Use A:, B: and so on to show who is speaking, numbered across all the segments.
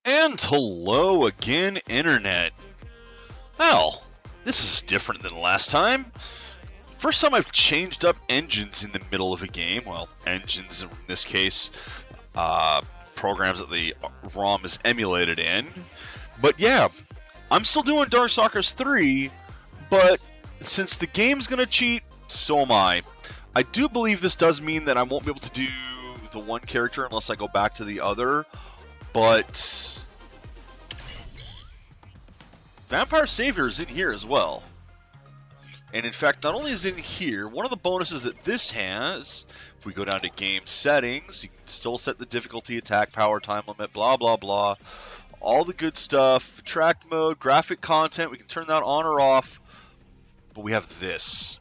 A: And hello again, Internet. Well, this is different than last time. First time I've changed up engines in the middle of a game. Well, engines in this case, programs that the ROM is emulated in. But yeah, I'm still doing Darkstalkers 3, but since the game's gonna cheat, so am I. I do believe this does mean that I won't be able to do the one character unless I go back to the other, but Vampire Savior is in here as well. And in fact, not only is it in here, one of the bonuses that this has, if we go down to game settings, you can still set the difficulty, attack power, time limit, blah, blah, blah. All the good stuff. Track mode, graphic content, we can turn that on or off. But we have this.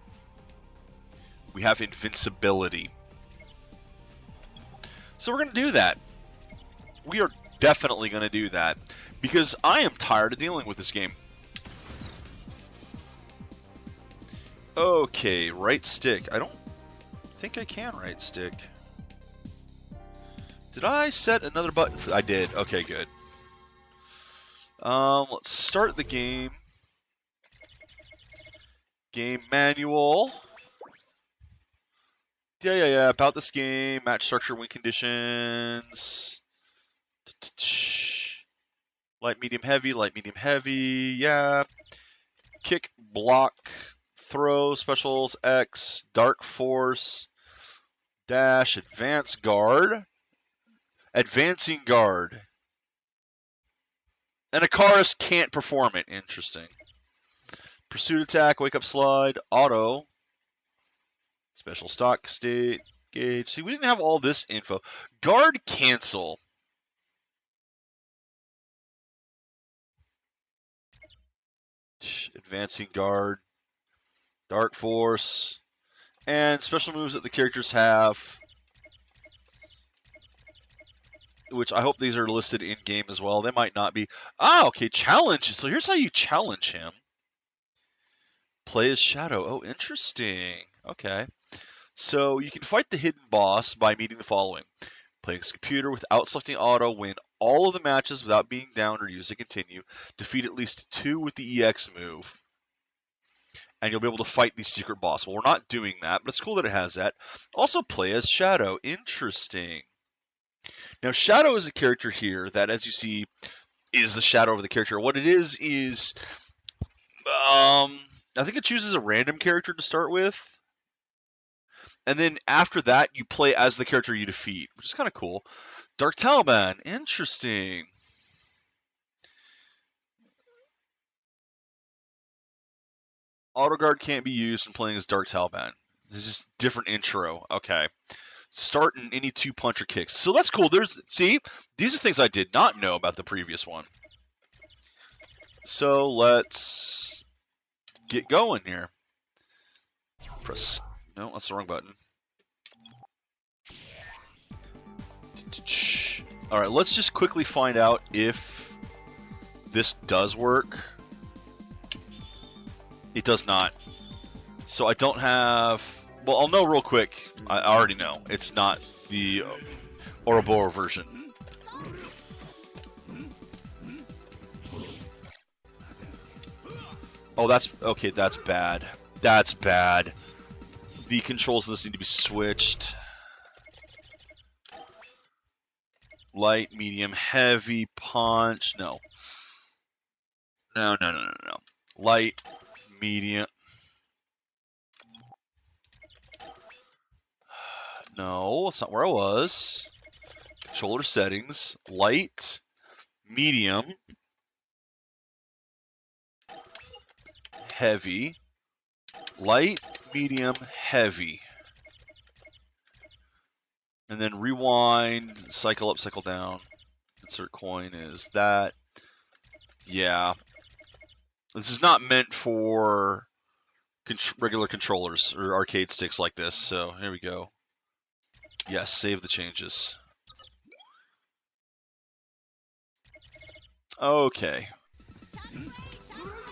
A: We have invincibility. So we're going to do that. We are definitely going to do that. Because I am tired of dealing with this game. Okay, right stick. I don't think I can right stick. Did I set another button? I did. Okay, good. Let's start the game. Game manual. Yeah. About this game. Match structure, win conditions. Light, medium, heavy. Yeah. Kick, block. Throw, specials, X, dark force, dash, advance guard, advancing guard. And Icarus can't perform it. Interesting. Pursuit attack, wake up slide, auto, special stock, state, gauge. See, we didn't have all this info. Guard cancel. Advancing guard. Dark Force, and special moves that the characters have, which I hope these are listed in-game as well. They might not be. Ah, okay, challenge. So here's how you challenge him. Play as Shadow. Oh, interesting. Okay. So you can fight the hidden boss by meeting the following. Play as computer without selecting auto, win all of the matches without being down or use to continue, defeat at least 2 with the EX move. And you'll be able to fight the secret boss. Well, we're not doing that, but it's cool that it has that. Also, play as Shadow. Interesting. Now, Shadow is a character here that, as you see, is the shadow of the character. What it is, I think it chooses a random character to start with. And then after that, you play as the character you defeat, which is kind of cool. Dark Taliban. Interesting. Auto guard can't be used when playing as Dark Taliban. This is just different intro. Okay. Start in any 2 puncher kicks. So that's cool. See, these are things I did not know about the previous one. So let's get going here. Press. No, that's the wrong button. All right, let's just quickly find out if this does work. It does not. So I don't have... Well, I'll know real quick. I already know. It's not the Ouroboros version. Oh, that's... Okay, that's bad. That's bad. The controls of this need to be switched. Light, medium, heavy, punch. No. No. Light, medium. No, that's not where I was. Controller settings. Light, medium, heavy. Light, medium, heavy. And then rewind, cycle up, cycle down. Insert coin is that. Yeah. This is not meant for regular controllers or arcade sticks like this, so here we go. Yes, save the changes. Okay.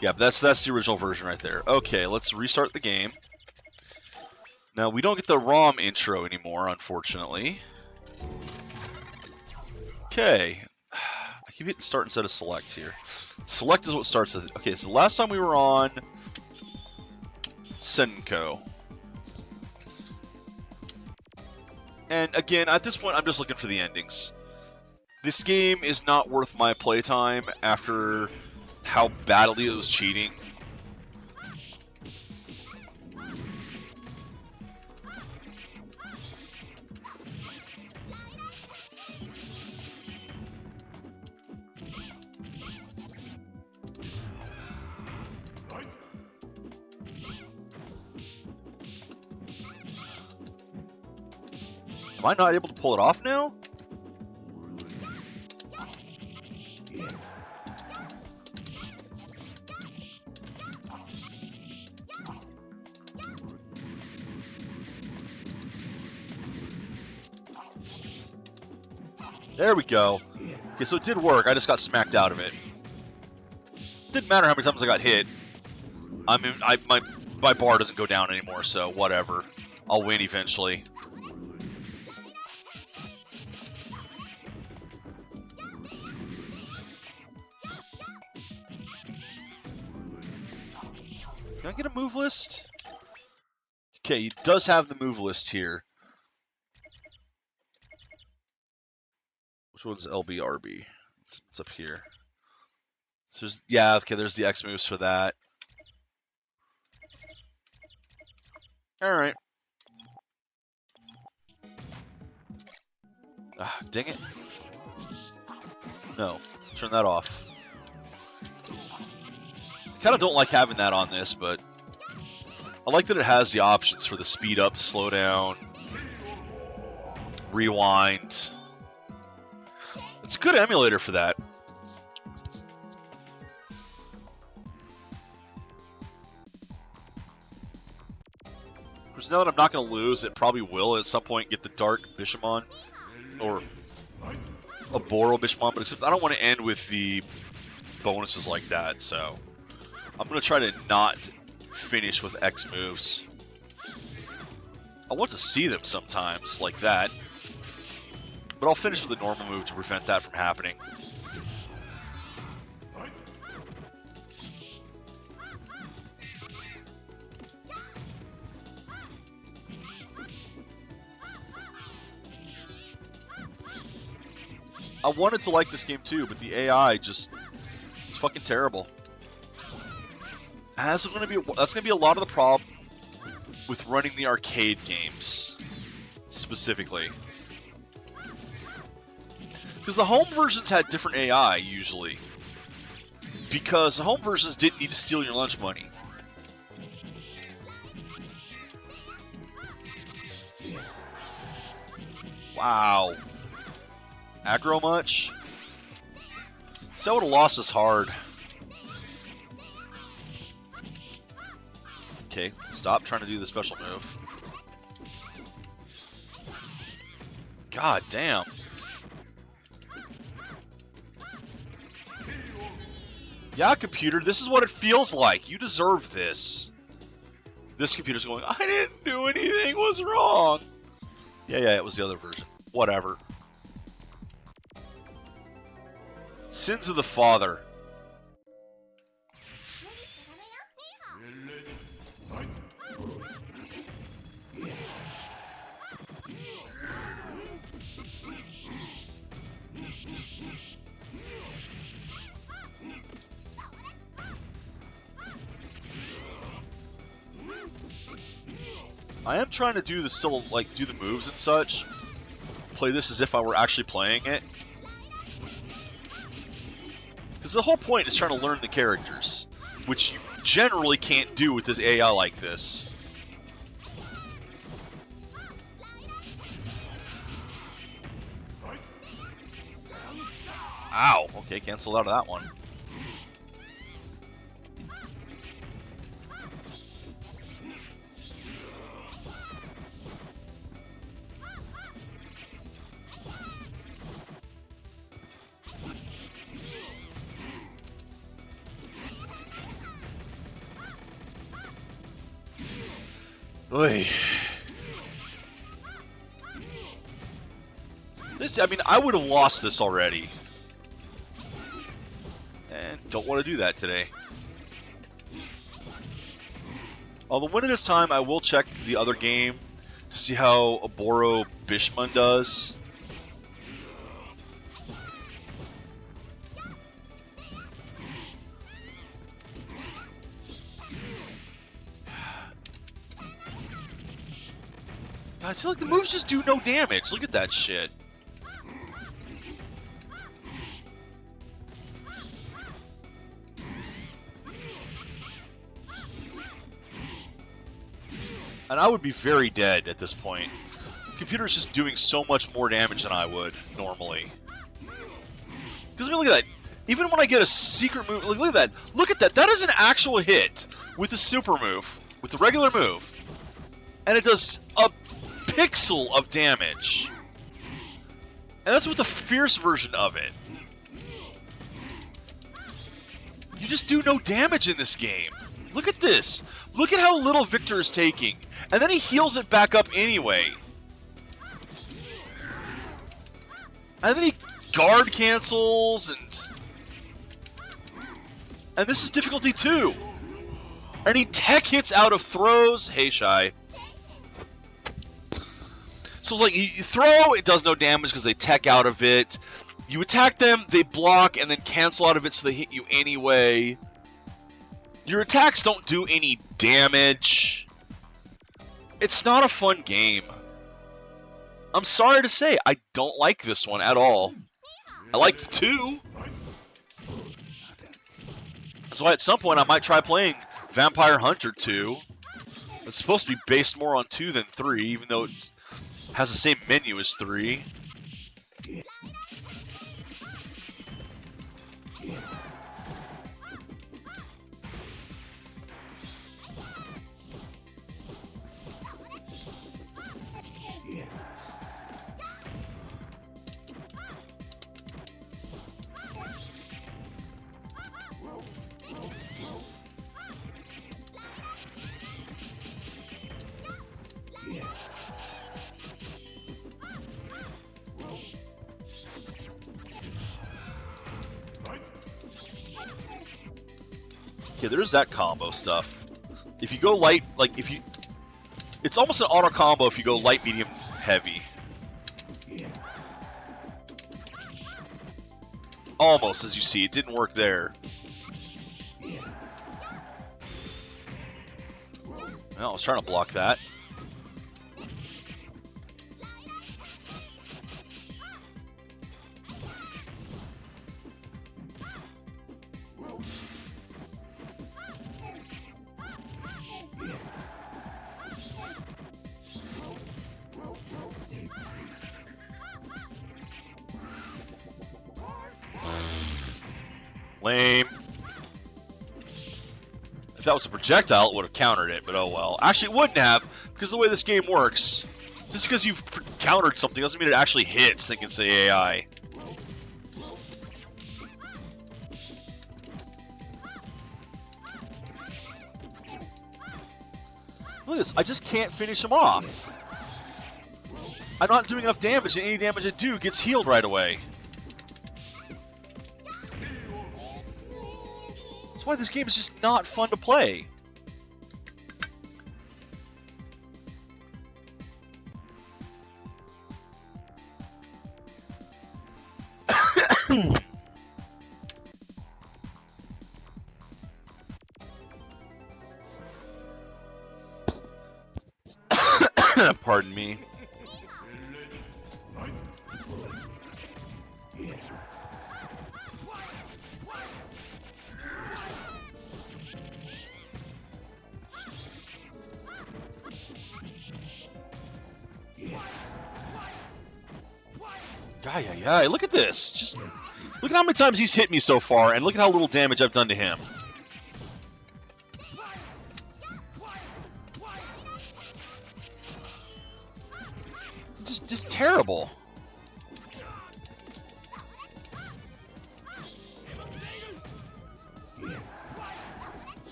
A: Yeah, that's the original version right there. Okay, let's restart the game. Now, we don't get the ROM intro anymore, unfortunately. Okay. I I keep hitting start instead of select here. Select is what starts it. Okay, so last time we were on Senko. And again, at this point, I'm just looking for the endings. This game is not worth my playtime after how badly it was cheating. Am I not able to pull it off now? There we go. Okay, so it did work. I just got smacked out of it. Didn't matter how many times I got hit. I mean, my bar doesn't go down anymore, so whatever. I'll win eventually. Can I get a move list? Okay, he does have the move list here. Which one's LBRB? It's up here. So yeah, okay, there's the X moves for that. Alright. Ah, dang it. No, turn that off. Kind of don't like having that on this, but I like that it has the options for the speed up, slow down, rewind. It's a good emulator for that. Because now that I'm not going to lose, it probably will at some point get the Dark Bishamon, or a Boro Bishamon, but except I don't want to end with the bonuses like that, so I'm going to try to not finish with X moves. I want to see them sometimes like that, but I'll finish with a normal move to prevent that from happening. I wanted to like this game too, but the AI just, it's fucking terrible. And that's gonna be a lot of the problem with running the arcade games, specifically. Because the home versions had different AI, usually. Because the home versions didn't need to steal your lunch money. Wow. Aggro much? See, I would have lost this hard. Okay, stop trying to do the special move. God damn. Yeah, computer, this is what it feels like. You deserve this. This computer's going, I didn't do anything, what's wrong? Yeah, it was the other version. Whatever. Sins of the Father. I am trying to do the still like do the moves and such. Play this as if I were actually playing it. Because the whole point is trying to learn the characters, which you generally can't do with this AI like this. Ow! Okay, cancel out of that one. Oy. This, I mean, I would have lost this already. don't want to do that today. Although when it is time, I will check the other game to see how Oboro Bishman does. God, I feel like the moves just do no damage. Look at that shit. And I would be very dead at this point. The computer's just doing so much more damage than I would normally. Because I mean, look at that. Even when I get a secret move, look at that. Look at that. That is an actual hit with the super move, with the regular move. And it does a pixel of damage. And that's with the fierce version of it. You just do no damage in this game. Look at this. Look at how little Victor is taking. And then he heals it back up anyway. And then he guard cancels and this is difficulty 2. And he tech hits out of throws. Hey, Shy. So it's like you throw, it does no damage because they tech out of it. You attack them, they block, and then cancel out of it so they hit you anyway. Your attacks don't do any damage. It's not a fun game. I'm sorry to say, I don't like this one at all. I liked 2. That's why at some point I might try playing Vampire Hunter 2. It's supposed to be based more on 2 than 3, even though it has the same menu as 3. Okay, there's that combo stuff. If you go light, like if you... It's almost an auto combo if you go light, medium, heavy. Almost, as you see. It didn't work there. Well, I was trying to block that. Lame. If that was a projectile, it would have countered it, but oh well. Actually, it wouldn't have, because the way this game works, just because you've countered something doesn't mean it actually hits, they can say AI. Look at this, I just can't finish him off. I'm not doing enough damage, and any damage I do gets healed right away. That's why this game is just not fun to play. Pardon me. Yeah, look at this. Just look at how many times he's hit me so far, and look at how little damage I've done to him. Just terrible.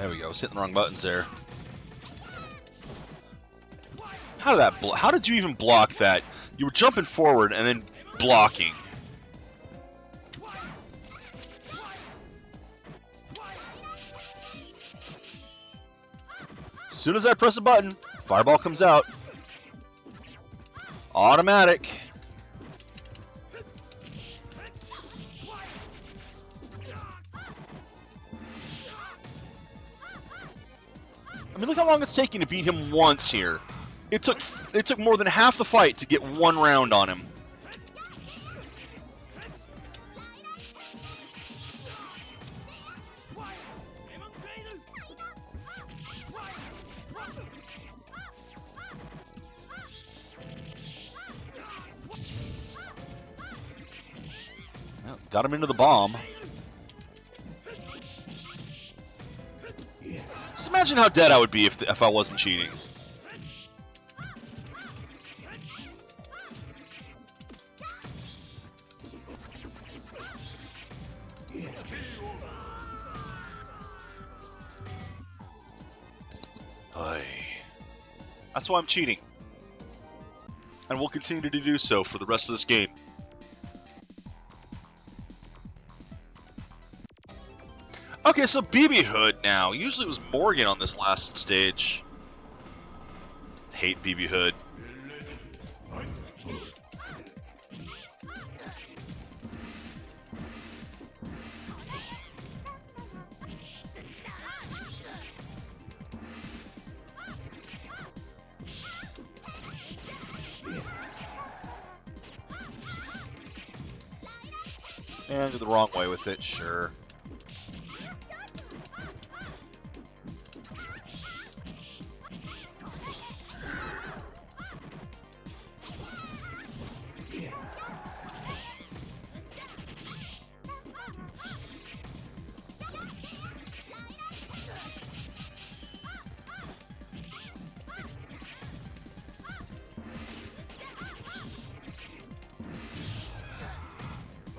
A: There we go. I was hitting the wrong buttons there. How did you even block that? You were jumping forward and then blocking. As soon as I press a button, fireball comes out. Automatic. I mean, look how long it's taking to beat him once here. It took more than half the fight to get one round on him. Well, got him into the bomb. Just imagine how dead I would be if I wasn't cheating. That's why I'm cheating. And will continue to do so for the rest of this game. Okay, so BB Hood now. Usually it was Morgan on this last stage. Hate BB Hood. And go the wrong way with it, sure.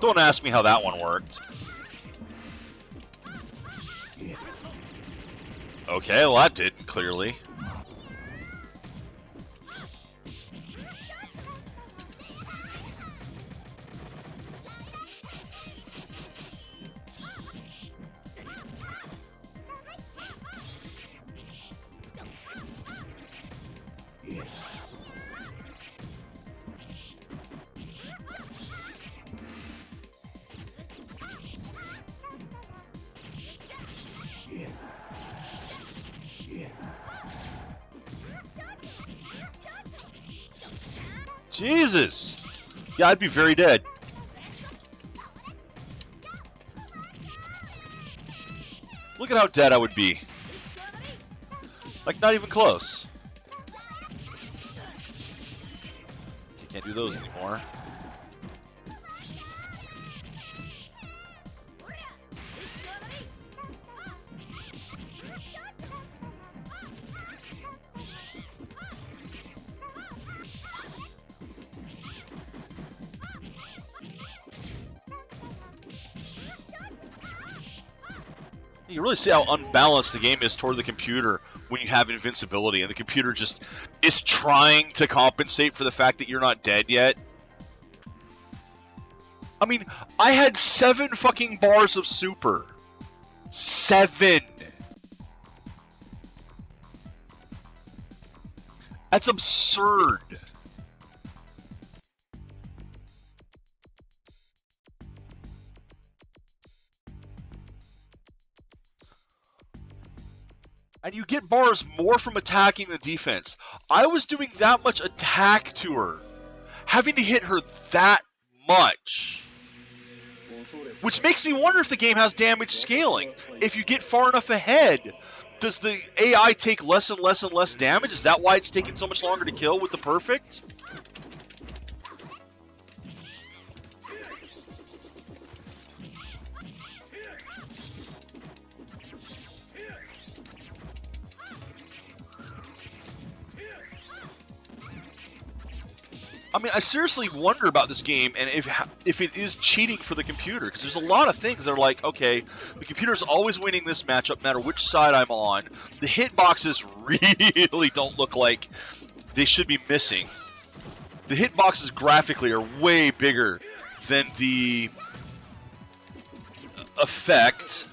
A: Don't ask me how that one worked. Okay, well that didn't, clearly. Jesus! Yeah, I'd be very dead. Look at how dead I would be. Like, not even close. Can't do those anymore. You really see how unbalanced the game is toward the computer when you have invincibility, and the computer just is trying to compensate for the fact that you're not dead yet. I mean, I had 7 fucking bars of super. 7! That's absurd. And you get bars more from attacking than defense. I was doing that much attack to her, having to hit her that much. Which makes me wonder if the game has damage scaling. If you get far enough ahead, does the AI take less and less and less damage? Is that why it's taking so much longer to kill with the perfect? I mean, I seriously wonder about this game and if it is cheating for the computer, because there's a lot of things that are like, okay, the computer's always winning this matchup, no matter which side I'm on. The hitboxes really don't look like they should be missing. The hitboxes graphically are way bigger than the effect.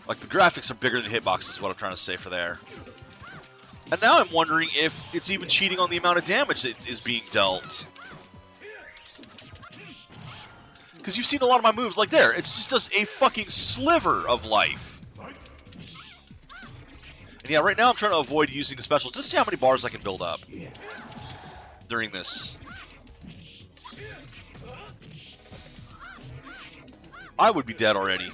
A: Like, the graphics are bigger than the hitboxes is what I'm trying to say for there. And now I'm wondering if it's even cheating on the amount of damage that is being dealt. Because you've seen a lot of my moves, like there, it's just does a fucking sliver of life. And yeah, right now I'm trying to avoid using the special, just to see how many bars I can build up during this. I would be dead already.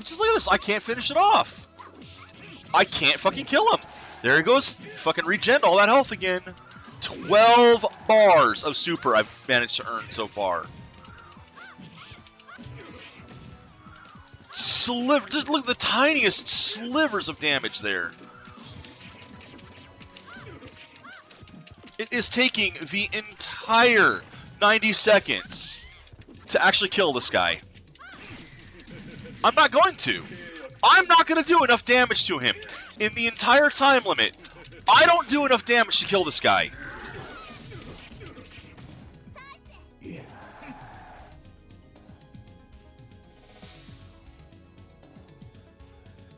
A: Just look at this. I can't finish it off. I can't fucking kill him. There he goes. Fucking regen all that health again. 12 bars of super I've managed to earn so far. Sliver. Just look at the tiniest slivers of damage there. It is taking the entire 90 seconds to actually kill this guy. I'm not going to. I'm not going to do enough damage to him. In the entire time limit, I don't do enough damage to kill this guy.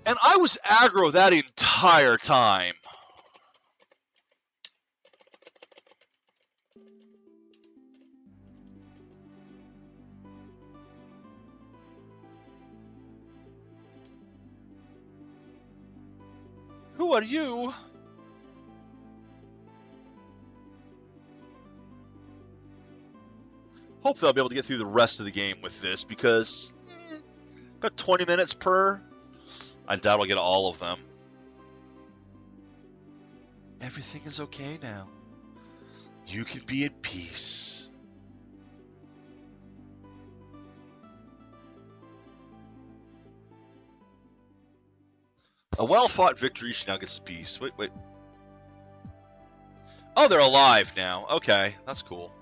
A: And I was aggro that entire time. Who are you? Hopefully I'll be able to get through the rest of the game with this, because about 20 minutes per. I doubt I'll get all of them. Everything is okay now. You can be at peace. A well-fought victory, she now gets peace. Wait. Oh, they're alive now. Okay, that's cool.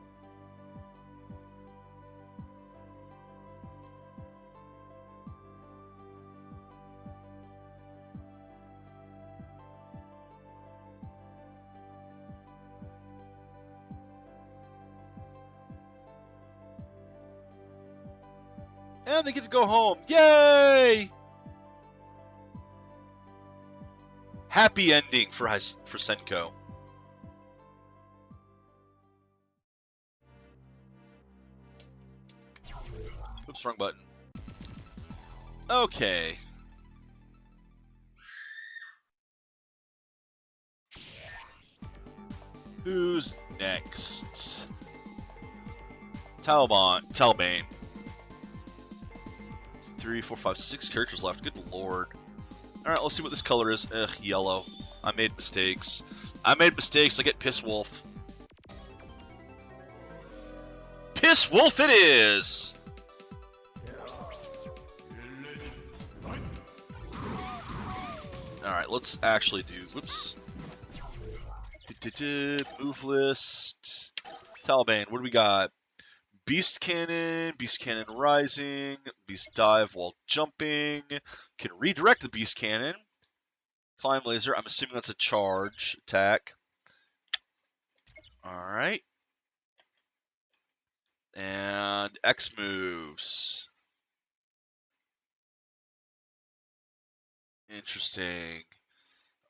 A: And they get to go home. Yay! Happy ending for Senko. Oops, wrong button. Okay. Who's next? Talbane. 3, 4, 5, 6 characters left. Good lord. Alright, let's see what this color is. Ugh, yellow. I made mistakes. I get Piss Wolf. Piss Wolf it is! Alright, let's actually do... Whoops. Move list. Talbane, what do we got? Beast Cannon Rising, Beast Dive while jumping, can redirect the Beast Cannon, Climb Laser, I'm assuming that's a charge attack. Alright. And X moves. Interesting.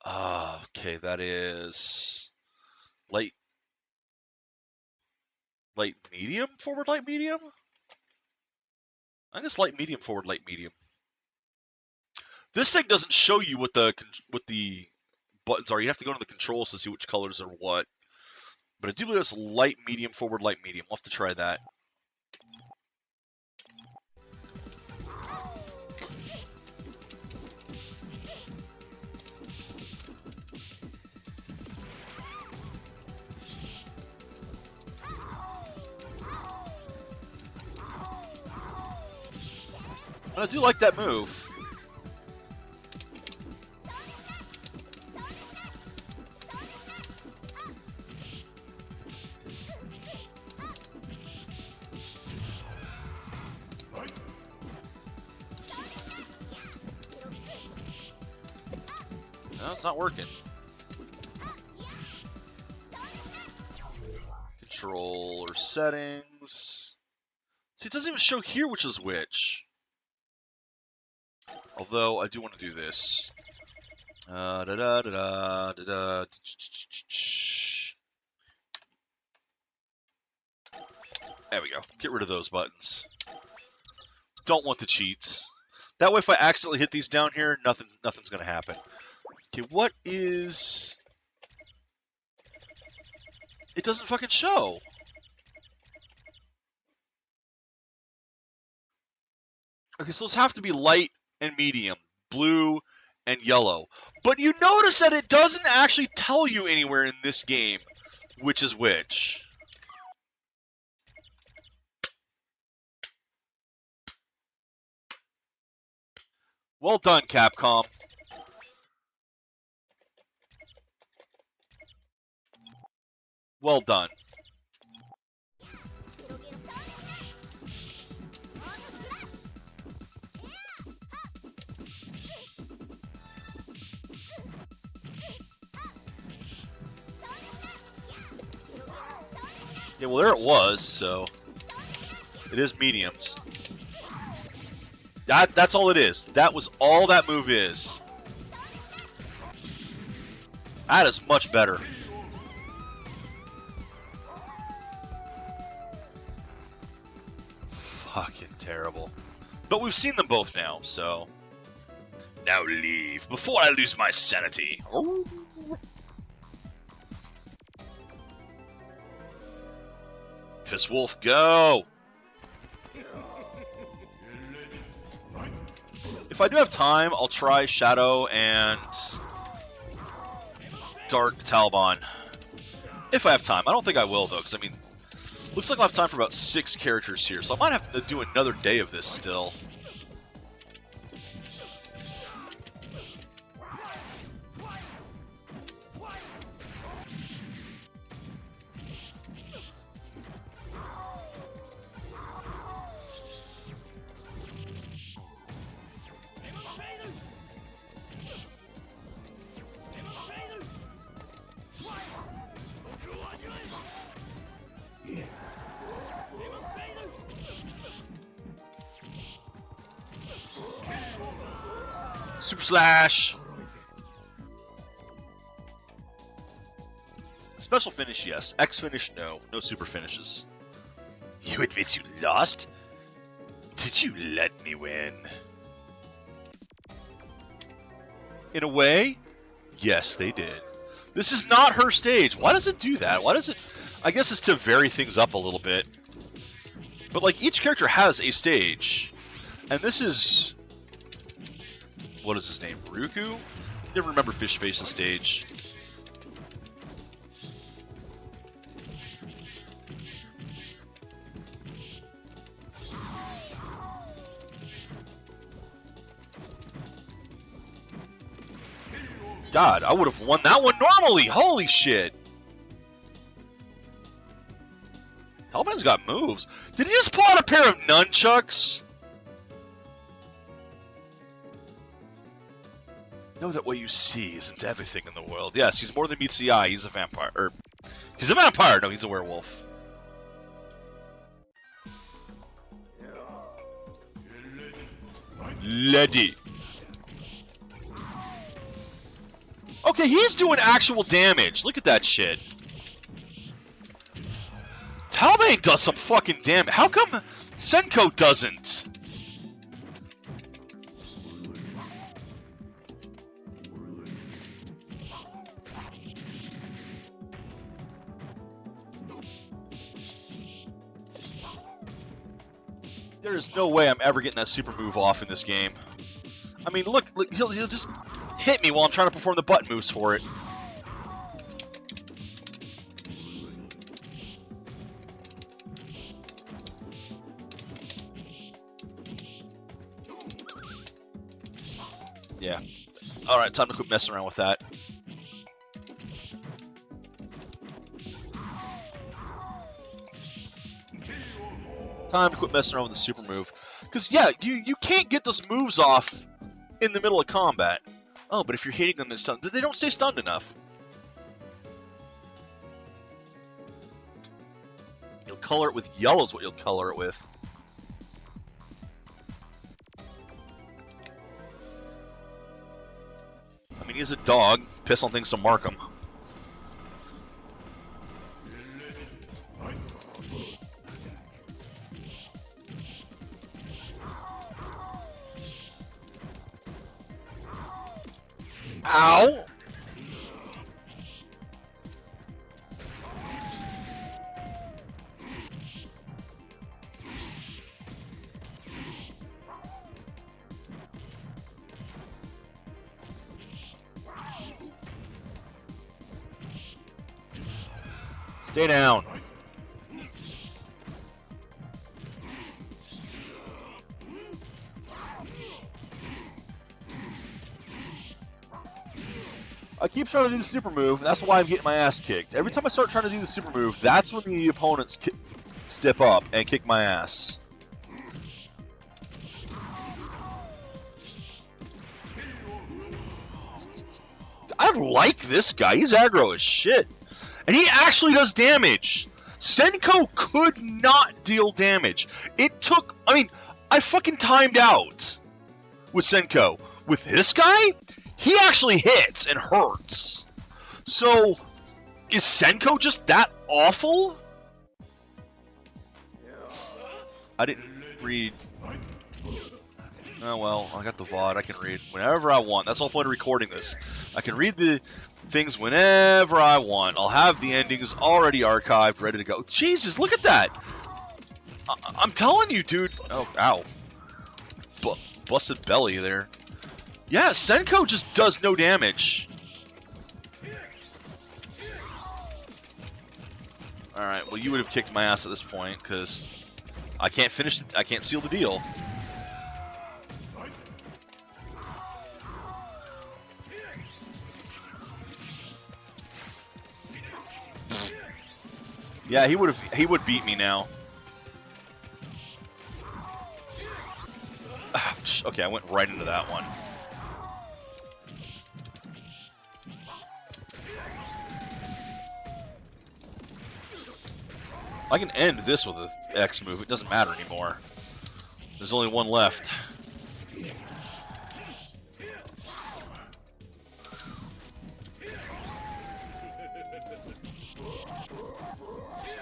A: Okay, that is light medium? Forward light medium? I guess light, medium, forward, light, medium. This thing doesn't show you what the buttons are. You have to go into the controls to see which colors are what. But I do believe it's light, medium, forward, light, medium. We'll have to try that. I do like that move. No, it's not working. Controller settings. See, it doesn't even show here which is which. Although, I do want to do this. There we go. Get rid of those buttons. Don't want the cheats. That way, if I accidentally hit these down here, nothing's going to happen. Okay, what is... It doesn't fucking show. Okay, so those have to be light and medium, blue and yellow. But you notice that it doesn't actually tell you anywhere in this game which is which. Well done, Capcom. Well done. Yeah, well, there it was, so it is mediums. That's all it is. That was all that move is. That is much better. Fucking terrible. But we've seen them both now, so... Now leave, before I lose my sanity. Ooh. Piss Wolf, go! If I do have time, I'll try Shadow and Dark Talbon. If I have time. I don't think I will, though, because, I mean, looks like I'll have time for about 6 characters here, so I might have to do another day of this still. Super Slash! Special finish, yes. X finish, no. No super finishes. You admit you lost? Did you let me win? In a way, yes, they did. This is not her stage. Why does it do that? Why does it... I guess it's to vary things up a little bit. But, like, each character has a stage. And this is... What is his name? Ryuku? Never remember Fish Face's stage. God, I would have won that one normally! Holy shit! Hellman's got moves. Did he just pull out a pair of nunchucks? Know that what you see isn't everything in the world. Yes, he's more than meets the eye. He's a vampire. He's a vampire! No, he's a werewolf. Lady. Okay, he's doing actual damage. Look at that shit. Talbane does some fucking damage. How come Senko doesn't? There is no way I'm ever getting that super move off in this game. I mean, look he'll just hit me while I'm trying to perform the button moves for it. Yeah. Alright, time to quit messing around with that. Time to quit messing around with the super move. Because, yeah, you can't get those moves off in the middle of combat. Oh, but if you're hitting them, they're stunned. They don't stay stunned enough. You'll color it with yellow is what you'll color it with. I mean, he's a dog. Piss on things to mark him. Ow! Stay down. I keep trying to do the super move, and that's why I'm getting my ass kicked. Every time I start trying to do the super move, that's when the opponents step up and kick my ass. I like this guy. He's aggro as shit. And he actually does damage. Senko could not deal damage. It took... I mean, I fucking timed out with Senko. With this guy, he actually hits and hurts. So, is Senko just that awful? I didn't read... Oh, well, I got the VOD. I can read whenever I want. That's the whole point of recording this. I can read the things whenever I want. I'll have the endings already archived, ready to go. Jesus, look at that! I'm telling you, dude. Oh, ow. Busted belly there. Yeah, Senko just does no damage. Alright, well, you would have kicked my ass at this point, because I can't finish it. I can't seal the deal. Yeah, he would beat me now. Okay, I went right into that one. I can end this with an X move. It doesn't matter anymore. There's only one left.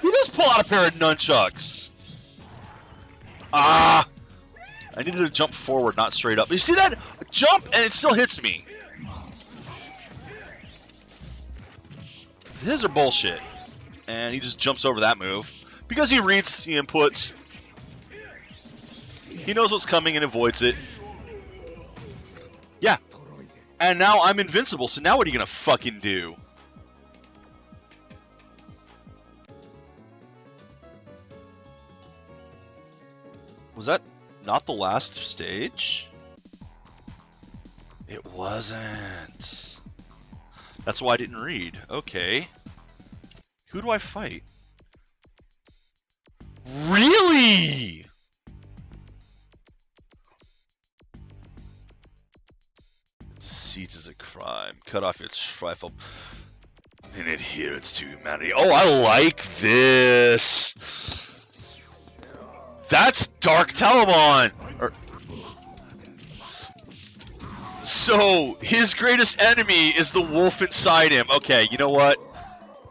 A: He just pull out a pair of nunchucks. Ah! I needed to jump forward, not straight up. You see that? Jump, and it still hits me. His are bullshit. And he just jumps over that move. Because he reads the inputs. He knows what's coming and avoids it. Yeah. And now I'm invincible, so now what are you gonna fucking do? Was that not the last stage? It wasn't. That's why I didn't read. Okay. Who do I fight? Really? Deceit is a crime. Cut off your trifle in adherence to humanity. Oh, I like this. That's Dark Taliban! So, his greatest enemy is the wolf inside him. Okay, you know what?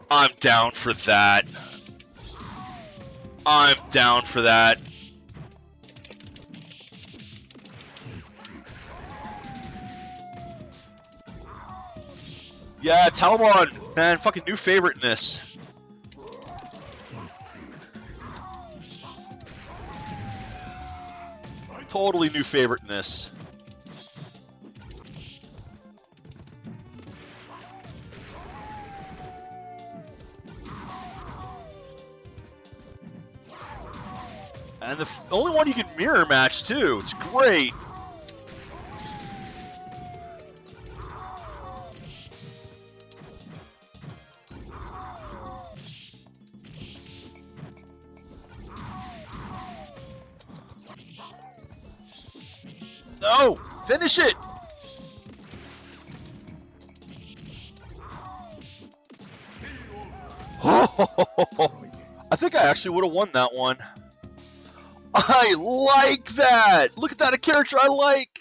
A: I'm down for that. I'm down for that. Yeah, Taliban, man, fucking new favorite in this. Totally new favorite in this. And the only one you can mirror match, too. It's great. No! Finish it! I think I actually would have won that one. I like that! Look at that, a character I like!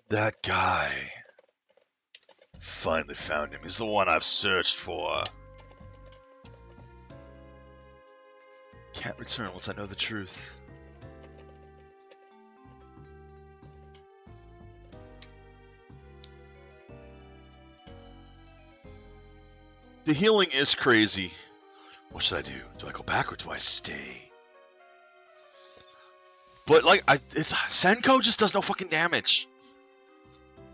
A: That guy. Finally found him. He's the one I've searched for. Can't return once I know the truth. The healing is crazy. What should I do? Do I go back or do I stay? But like, it's Senko just does no fucking damage.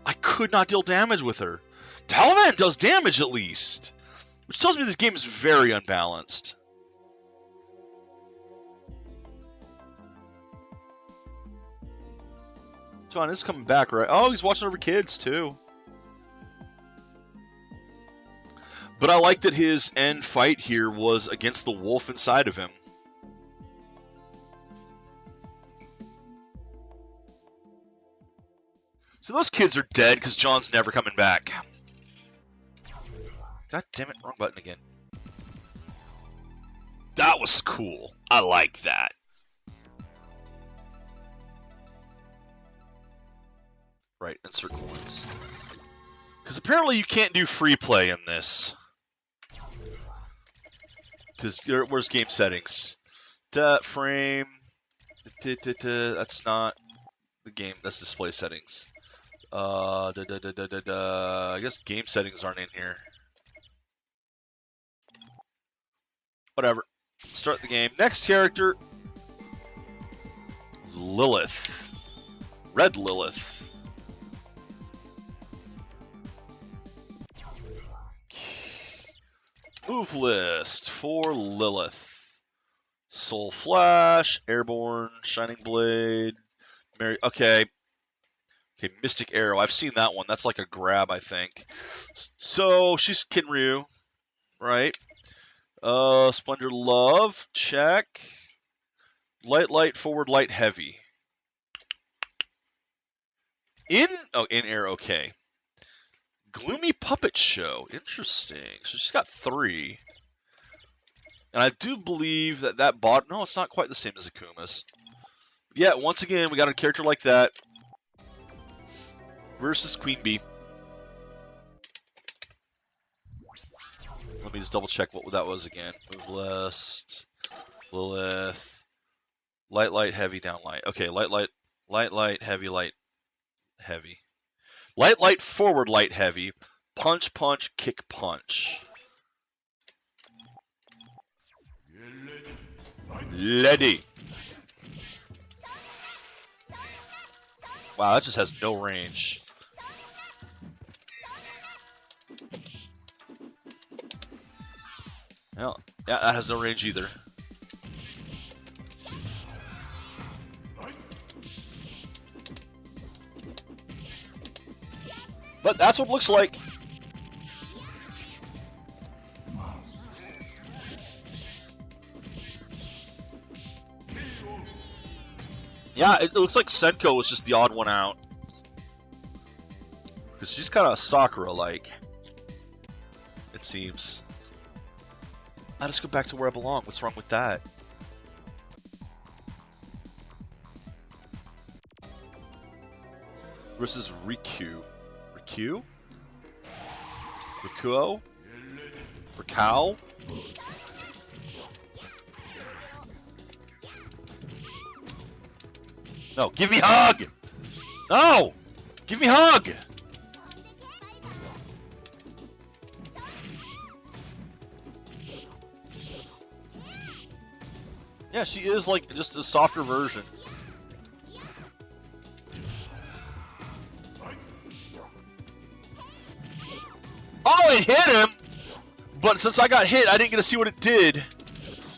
A: I could not deal damage with her. Taliban does damage at least, which tells me this game is very unbalanced. John is coming back, right? Oh, he's watching over kids too. But I like that his end fight here was against the wolf inside of him. So those kids are dead because John's never coming back. God damn it, wrong button again. That was cool. I like that. Right, insert coins. Because apparently you can't do free play in this. Because where's game settings? Frame. That's not the game. That's display settings. I guess game settings aren't in here. Whatever. Start the game. Next character. Lilith. Red Lilith. Move list for Lilith. Soul Flash, Airborne, Shining Blade, Mary. Okay, Mystic Arrow. I've seen that one. That's like a grab, I think. So she's Kinryu, right? Splendor Love, check. Light, forward, light, heavy. In air, okay. Gloomy Puppet Show. Interesting. So she's got 3. And I do believe that bot... No, it's not quite the same as Akuma's. Yeah, once again, we got a character like that. Versus Queen Bee. Let me just double check what that was again. Move list. Lilith. Light, heavy, down, light. Okay, light, heavy, heavy. Light, forward, light, heavy. Punch, kick, punch. Lady. Wow, that just has no range. Well, yeah, that has no range either. But that's what it looks like. Yeah, it looks like Senko was just the odd one out. Because she's kind of Sakura-like, it seems. Let us go back to where I belong. What's wrong with that? Versus Riku. Riku? Rikuo? Rikao? No, give me hug! No! Give me hug! Yeah, she is like just a softer version. it hit him, but since I got hit, I didn't get to see what it did.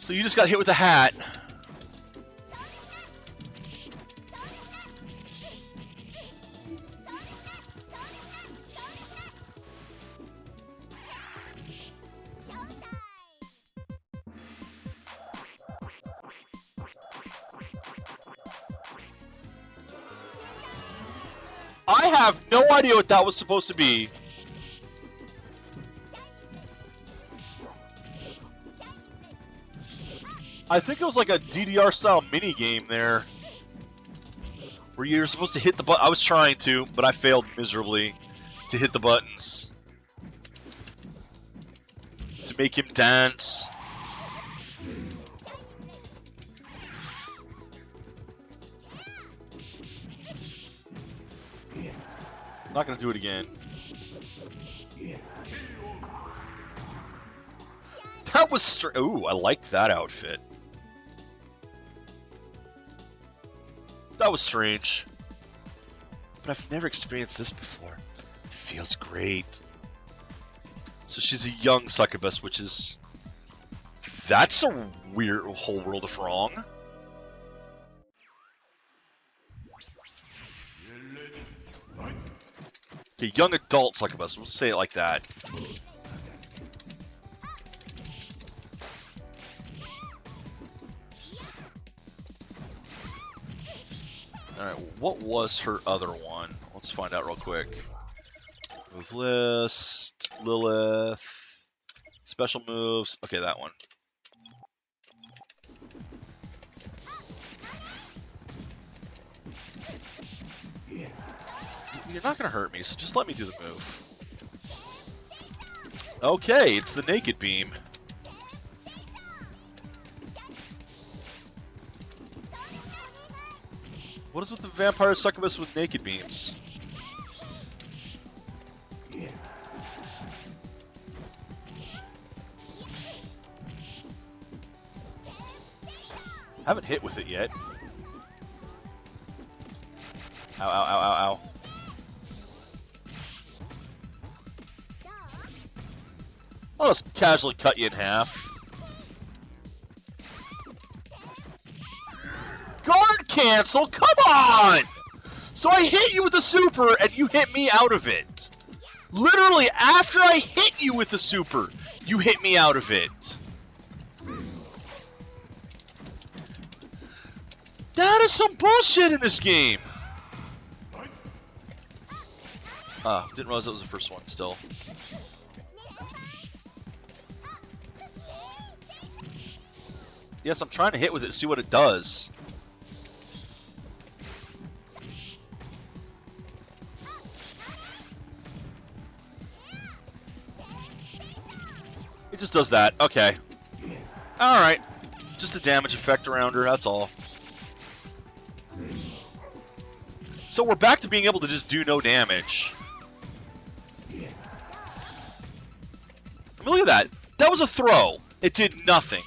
A: So you just got hit with the hat. I have no idea what that was supposed to be. I think it was like a DDR style mini game there, where you're supposed to hit the button. I was trying to, but I failed miserably to hit the buttons to make him dance. I'm not gonna do it again. That was ooh, I like that outfit. That was strange. But I've never experienced this before. It feels great. So she's a young succubus, which is... That's a weird whole world of wrong. Okay, young adult succubus. We'll say it like that. Alright, what was her other one? Let's find out real quick. Move list, Lilith, special moves. Okay, that one. You're not gonna hurt me, so just let me do the move. Okay, it's the naked beam. What is with the vampire succubus with naked beams? Haven't hit with it yet. Ow, ow, ow, ow, ow. I'll just casually cut you in half. Guard cancel? Come on! So I hit you with the super and you hit me out of it. Literally, after I hit you with the super, you hit me out of it. That is some bullshit in this game. Didn't realize that was the first one still. Yes, I'm trying to hit with it to see what it does. It just does that. Okay. Alright. Just a damage effect around her, that's all. So we're back to being able to just do no damage. I mean, look at that. That was a throw. It did nothing.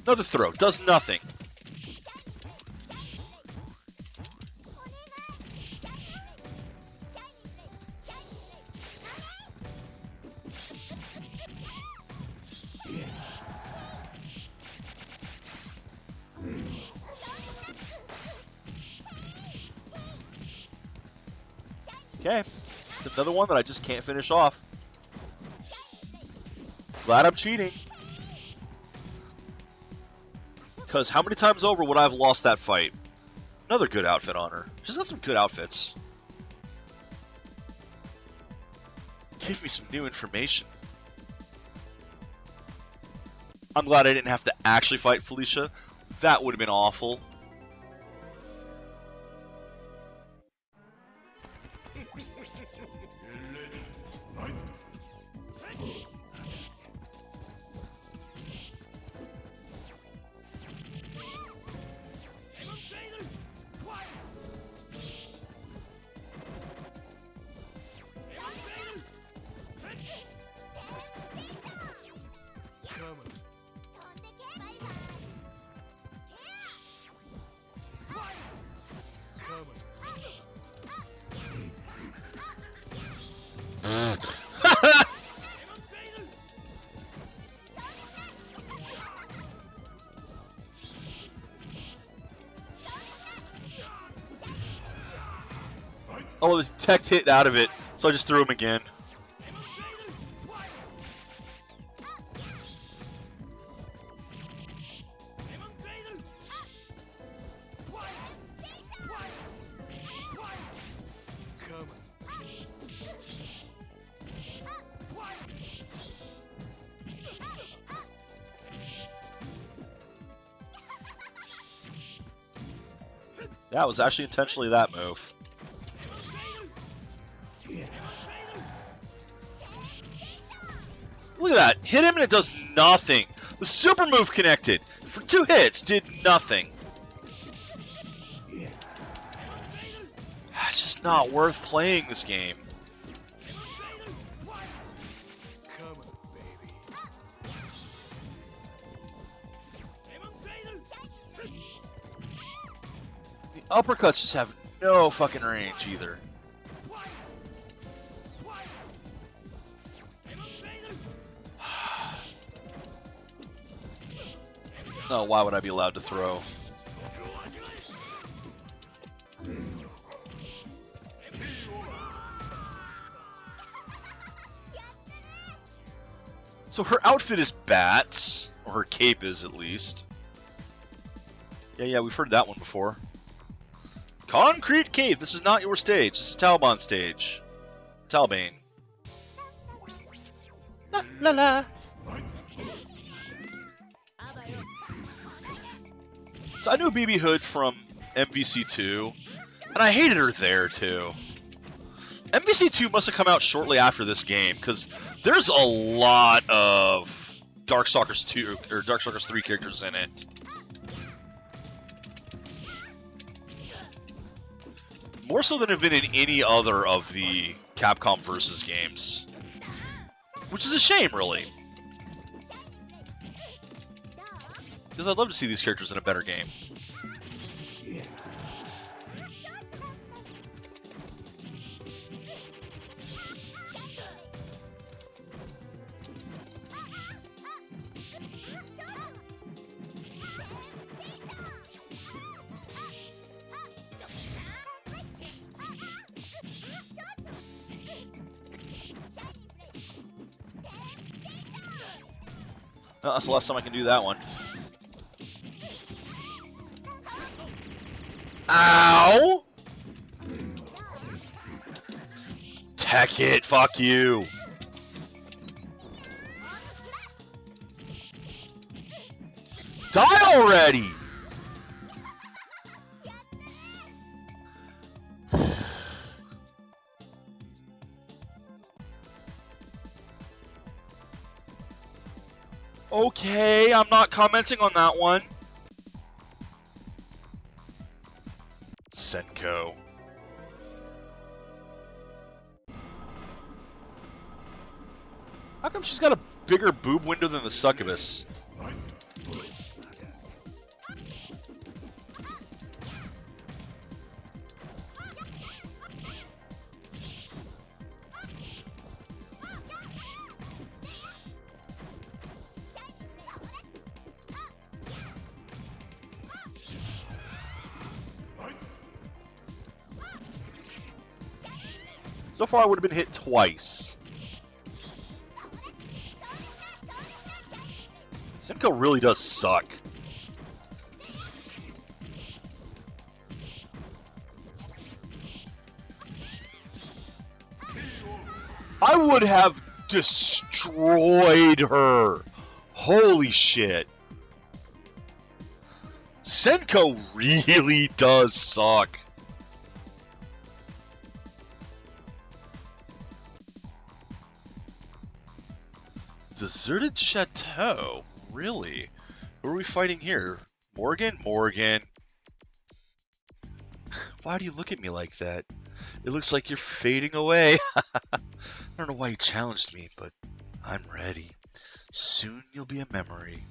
A: Another throw. Does nothing. Okay. It's another one that I just can't finish off. Glad I'm cheating. Because how many times over would I have lost that fight? Another good outfit on her. She's got some good outfits. Give me some new information. I'm glad I didn't have to actually fight Felicia. That would have been awful. Oh, the tech hit out of it, so I just threw him again. That was actually intentionally that move. Look at that. Hit him and it does nothing. The super move connected. For 2 hits, did nothing. It's just not worth playing this game. The uppercuts just have no fucking range either. No, why would I be allowed to throw? So her outfit is bats, or her cape is at least. Yeah, we've heard that one before. Concrete Cave, this is not your stage, this is Talbon's stage. Talbane. La la la. So I knew BB Hood from MVC2, and I hated her there too. MVC2 must have come out shortly after this game, because there's a lot of Darkstalkers 2 or Darkstalkers 3 characters in it. More so than have been in any other of the Capcom Versus games. Which is a shame, really. Because I'd love to see these characters in a better game. Oh, that's the last time I can do that one. Ow! Tech hit, fuck you. Die already! Okay, I'm not commenting on that one. Senko. How come she's got a bigger boob window than the succubus? So far, I would have been hit twice. Senko really does suck. I would have destroyed her. Holy shit. Senko really does suck. Deserted Chateau? Really? Who are we fighting here? Morgan? Morgan. Why do you look at me like that? It looks like you're fading away. I don't know why you challenged me, but I'm ready. Soon you'll be a memory.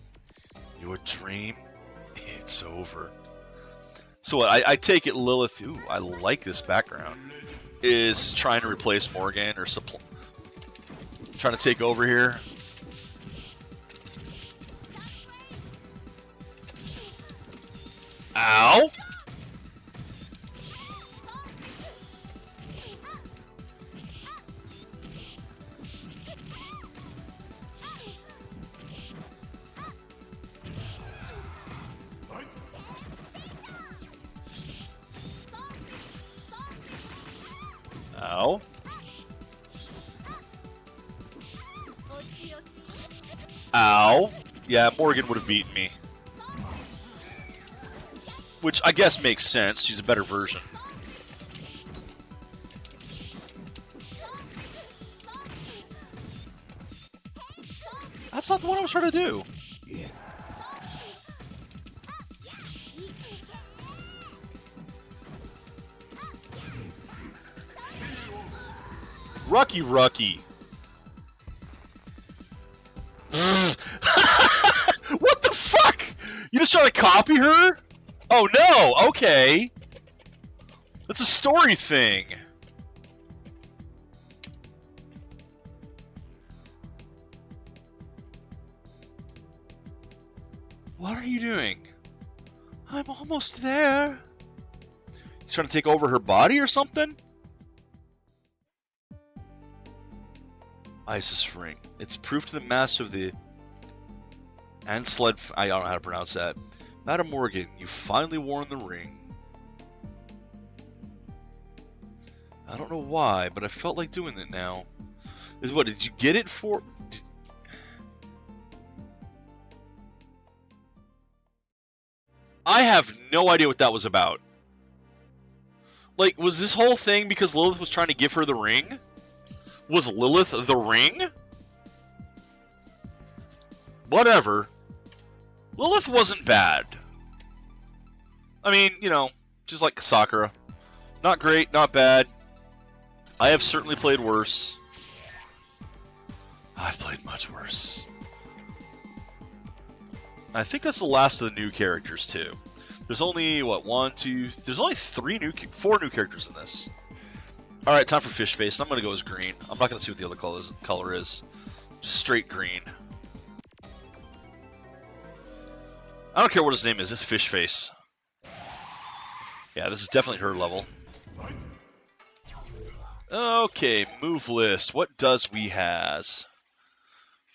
A: Your dream, it's over. So what, I take it Lilith, ooh, I like this background, is trying to replace Morgan or trying to take over here. Ow! Ow. Ow. Yeah, Morgan would have beaten me. Which I guess makes sense. She's a better version. That's not the one I was trying to do. Rucky. What the fuck? You just trying to copy her? Oh no, okay. That's a story thing. What are you doing? I'm almost there. You trying to take over her body or something? Isis ring. It's proof to the master of the Ansled. I don't know how to pronounce that. Madam Morgan, you finally worn the ring. I don't know why, but I felt like doing it now. Is what? Did you get it for? I have no idea what that was about. Like, was this whole thing because Lilith was trying to give her the ring? Was Lilith the ring? Whatever. Lilith wasn't bad. I mean, you know, just like Sakura. Not great, not bad. I have certainly played worse. I've played much worse. I think that's the last of the new characters, too. There's only, what, there's only four new characters in this. Alright, time for Fish Face. I'm going to go as green. I'm not going to see what the other color is. Just straight green. I don't care what his name is. It's Fish Face. Yeah, this is definitely her level. Okay, move list. What does we has?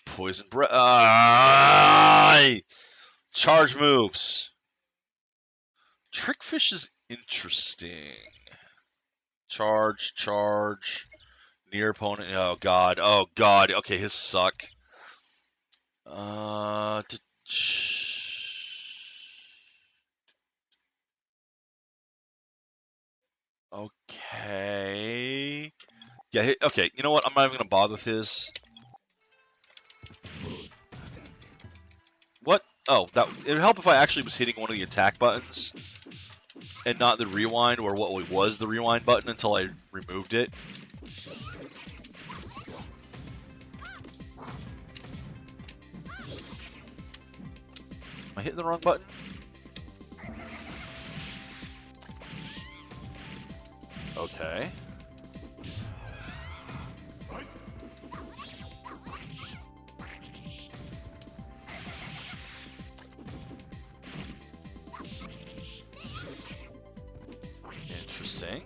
A: Poison breath. Charge moves. Trickfish is interesting. Charge. Near opponent. Oh god. Okay, his suck. Okay. Yeah, okay, you know what? I'm not even gonna bother with his. What? Oh, it would help if I actually was hitting one of the attack buttons and not the rewind, or what was the rewind button until I removed it. Am I hitting the wrong button? Okay. Interesting.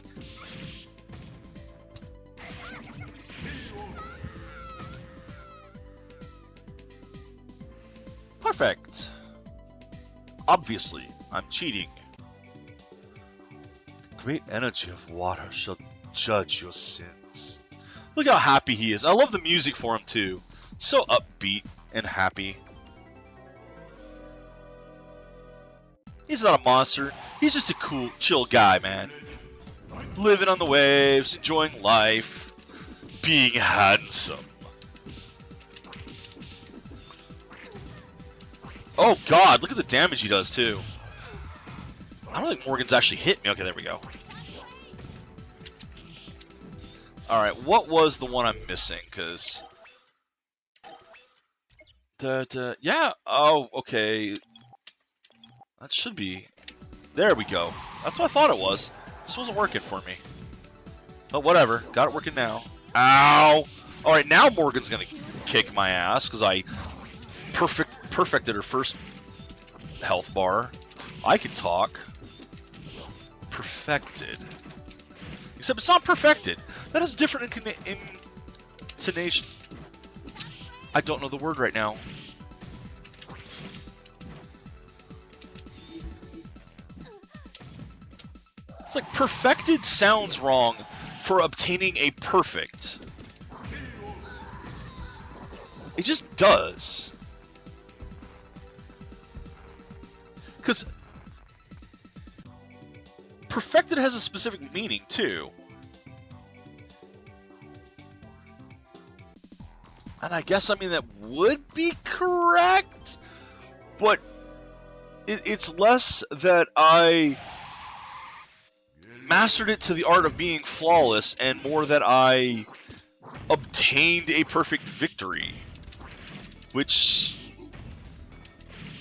A: Perfect. Obviously, I'm cheating. The great energy of water shall judge your sins. Look how happy he is. I love the music for him too. So upbeat and happy. He's not a monster. He's just a cool, chill guy, man. Living on the waves, enjoying life, being handsome. Oh god, look at the damage he does too. I don't think Morgan's actually hit me. Okay, there we go. Alright, what was the one I'm missing? Because... yeah, oh, okay. That should be... There we go. That's what I thought it was. This wasn't working for me. But whatever. Got it working now. Ow! Alright, now Morgan's gonna kick my ass because I perfected her first health bar. I can talk. Perfected. Except it's not perfected. That is different intonation. I don't know the word right now. It's like perfected sounds wrong for obtaining a perfect. It just does. Because perfected has a specific meaning, too. And I guess, I mean, that would be correct, but it's less that I mastered it to the art of being flawless and more that I obtained a perfect victory. Which,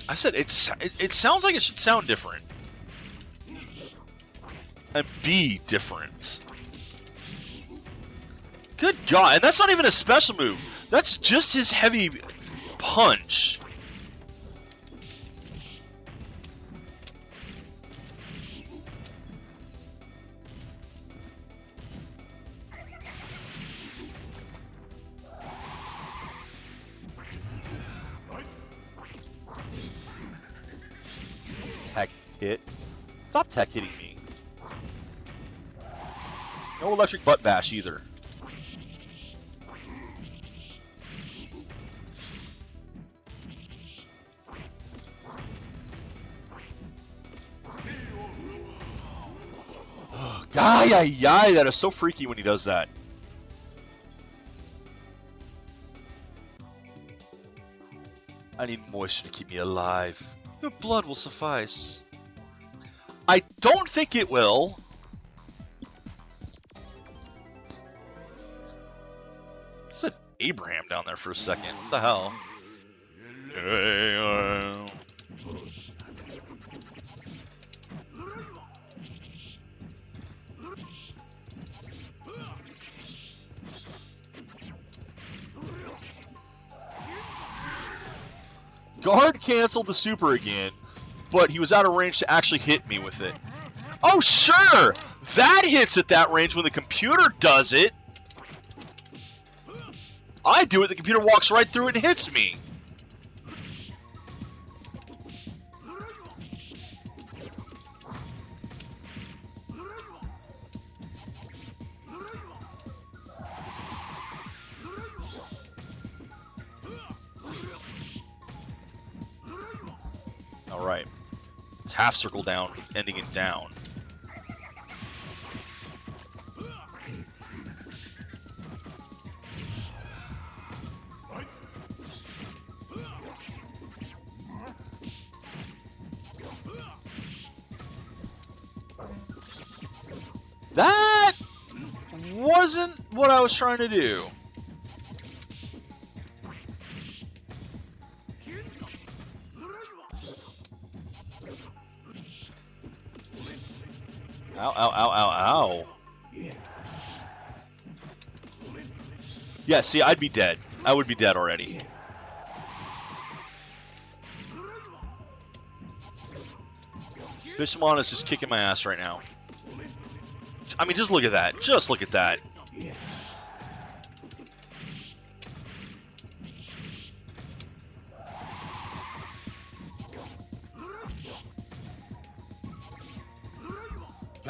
A: I said, it sounds like it should sound different. And be different. Good God, and that's not even a special move. That's just his heavy punch. Tech hit. Stop tech hitting me. No electric butt bash either. Ay, that is so freaky when he does that. I need moisture to keep me alive. Your blood will suffice. I don't think it will. I said Abraham down there for a second. What the hell? Guard canceled the super again, but he was out of range to actually hit me with it. Oh, sure! That hits at that range when the computer does it. I do it, the computer walks right through it and hits me. Alright. It's half circle down, ending in down. That wasn't what I was trying to do. Ow, ow, ow, ow, ow. Yeah, see, I'd be dead. I would be dead already. Fishmon is just kicking my ass right now. I mean, just look at that. Just look at that.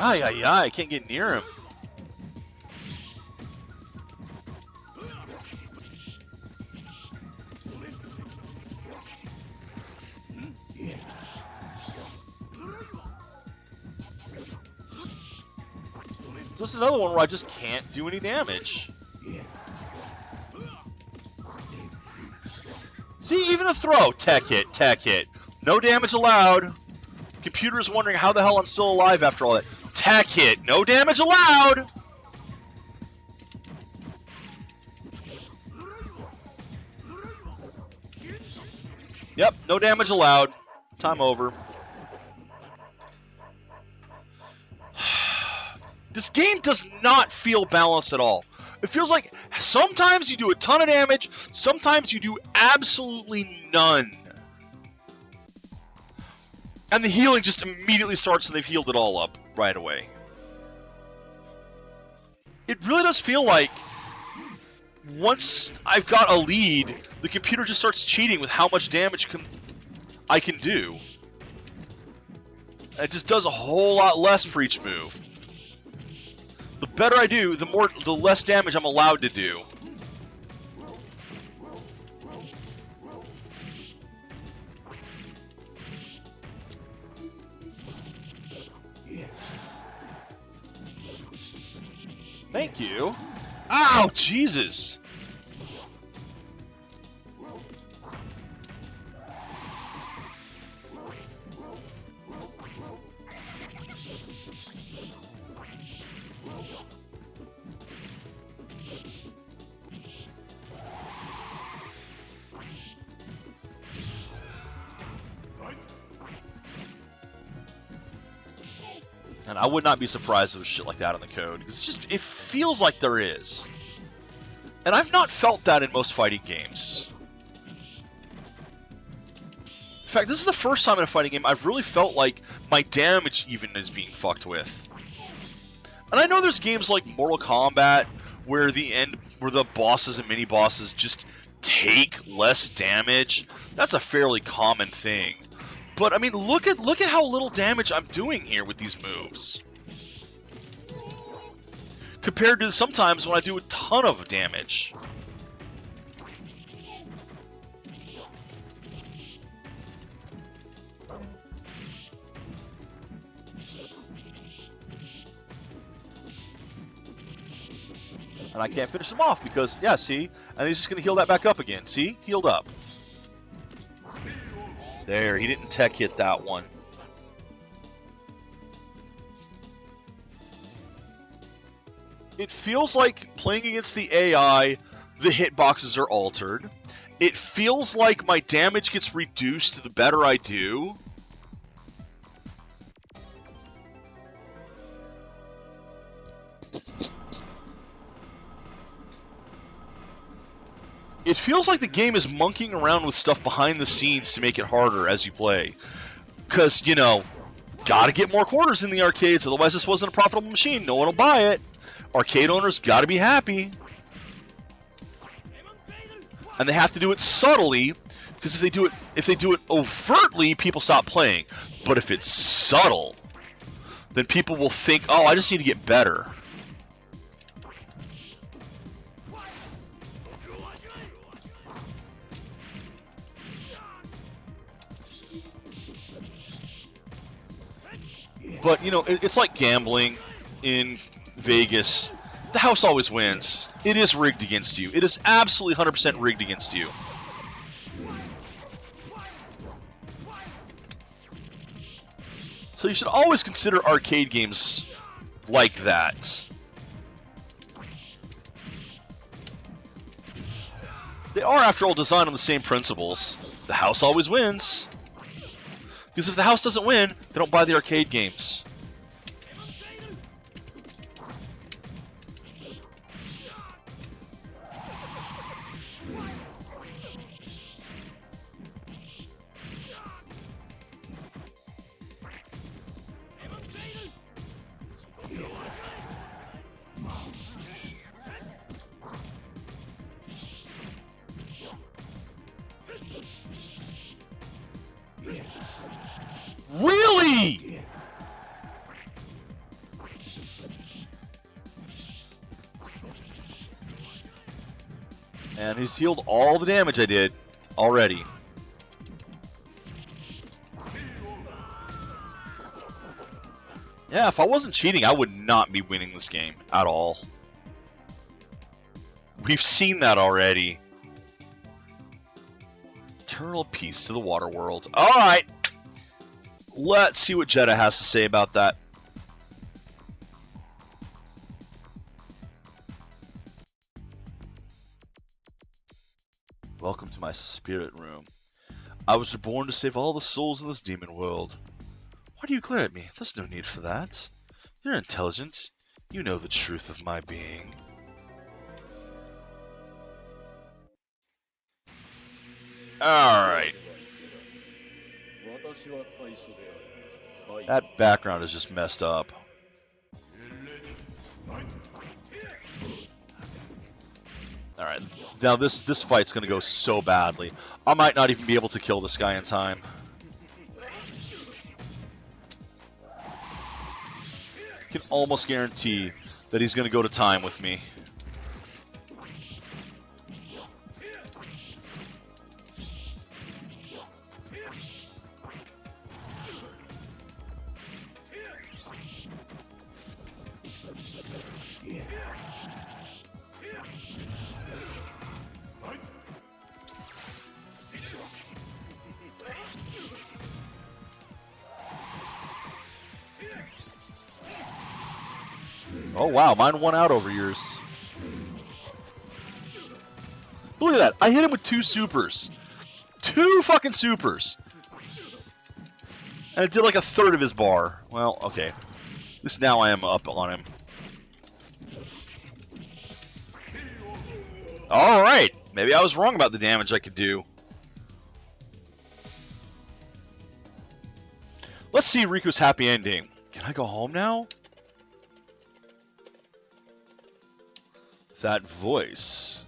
A: I can't get near him. Just another one where I just can't do any damage. See, even a throw. Tech hit, tech hit. No damage allowed. Computer is wondering how the hell I'm still alive after all that. Tech hit, no damage allowed. Yep, no damage allowed. Time over. This game does not feel balanced at all. It feels like sometimes you do a ton of damage, sometimes you do absolutely none. And the healing just immediately starts and they've healed it all up right away. It really does feel like once I've got a lead, the computer just starts cheating with how much damage I can do. And it just does a whole lot less for each move. The better I do, the less damage I'm allowed to do. Thank you. Ow, Jesus. And I would not be surprised if there was shit like that in the code, because it feels like there is. And I've not felt that in most fighting games. In fact, this is the first time in a fighting game I've really felt like my damage even is being fucked with. And I know there's games like Mortal Kombat where the bosses and mini-bosses just take less damage. That's a fairly common thing. But I mean, look at how little damage I'm doing here with these moves. Compared to sometimes when I do a ton of damage. And I can't finish him off because, yeah, see? And he's just going to heal that back up again. See? Healed up. There, he didn't tech hit that one. It feels like playing against the AI, the hitboxes are altered. It feels like my damage gets reduced the better I do. It feels like the game is monkeying around with stuff behind the scenes to make it harder as you play. Because, you know, gotta get more quarters in the arcades, otherwise this wasn't a profitable machine. No one will buy it. Arcade owners gotta be happy. And they have to do it subtly, because if they do it overtly, people stop playing. But if it's subtle, then people will think, oh, I just need to get better. But, you know, it's like gambling in Vegas. The house always wins. It is rigged against you. It is absolutely 100% rigged against you. So you should always consider arcade games like that. They are, after all, designed on the same principles. The house always wins. Because if the house doesn't win, they don't buy the arcade games. Really? And he's healed all the damage I did already. Yeah, if I wasn't cheating, I would not be winning this game at all. We've seen that already. Eternal peace to the water world. Alright. Let's see what Jeddah has to say about that. Welcome to my spirit room. I was reborn to save all the souls in this demon world. Why do you glare at me? There's no need for that. You're intelligent. You know the truth of my being. Alright. That background is just messed up. Alright, now this fight's gonna go so badly. I might not even be able to kill this guy in time. Can almost guarantee that he's going to go to time with me. Oh wow, mine won out over yours. Look at that, I hit him with 2 supers. 2 fucking supers. And it did like a third of his bar. Well, okay. At least now I am up on him. Alright, maybe I was wrong about the damage I could do. Let's see Riku's happy ending. Can I go home now? That voice.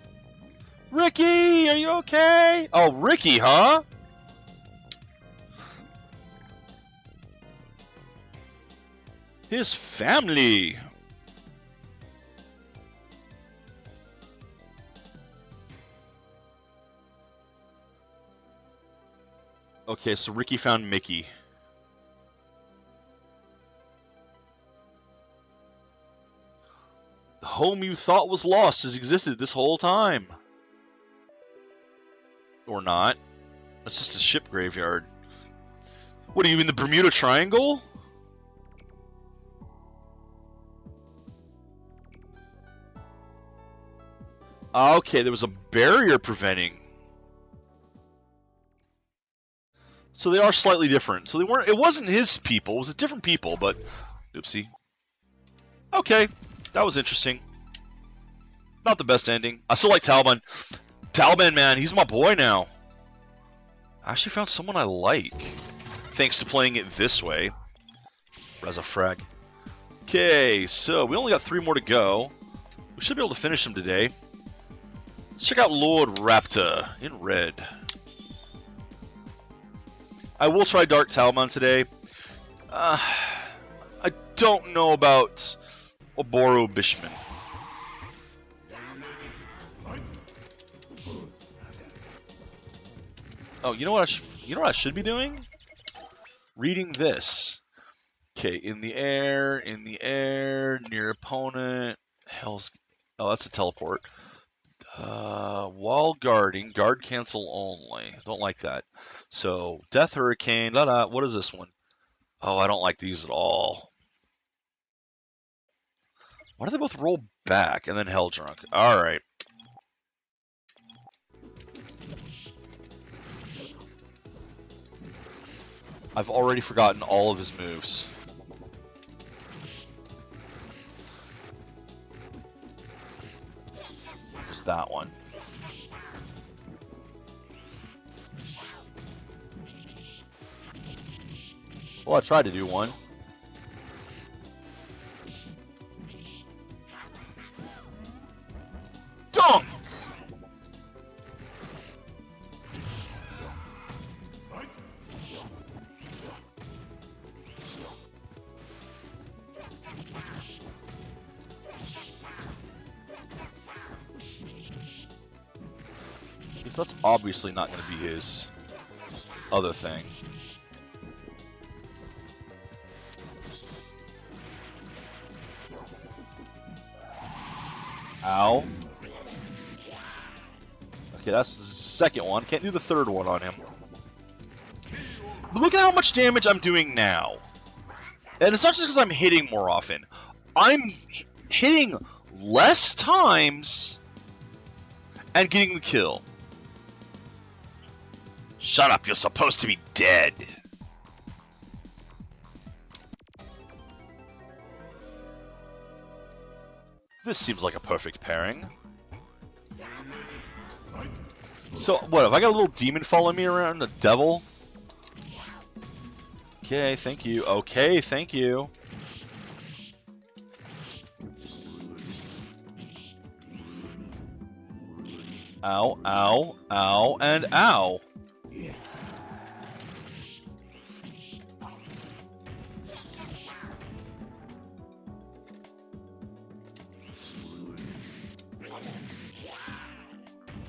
A: Ricky, are you okay? Oh, Ricky, huh? His family. Okay, so Ricky found Mickey. The home you thought was lost has existed this whole time. Or not. That's just a ship graveyard. What are you in the Bermuda Triangle? Okay, there was a barrier preventing. So they are slightly different. So they weren't. It wasn't his people. It was a different people. But oopsie. Okay, that was interesting. Not the best ending. I still like Talban. Talban, man, he's my boy now. I actually found someone I like, thanks to playing it this way. Reza frag. Okay, so we only got 3 more to go. We should be able to finish them today. Let's check out Lord Raptor in red. I will try Dark Talman today. I don't know about Oboro Bishman. Oh, you know what? You know what I should be doing? Reading this. Okay, in the air, near opponent. Hell's. Oh, that's a teleport. While guarding, guard cancel only. Don't like that. So, Death Hurricane. What is this one? Oh, I don't like these at all. Why do they both roll back and then Hell Drunk? All right. I've already forgotten all of his moves. There's that one. Well, I tried to do one. Dunk! Because that's obviously not going to be his other thing. Ow. Okay, that's the second one. Can't do the third one on him. But look at how much damage I'm doing now. And it's not just because I'm hitting more often. I'm hitting less times and getting the kill. Shut up, you're supposed to be dead. This seems like a perfect pairing. So, what, have I got a little demon following me around, a devil? Okay, thank you. Okay, thank you. Ow, ow, ow, and ow.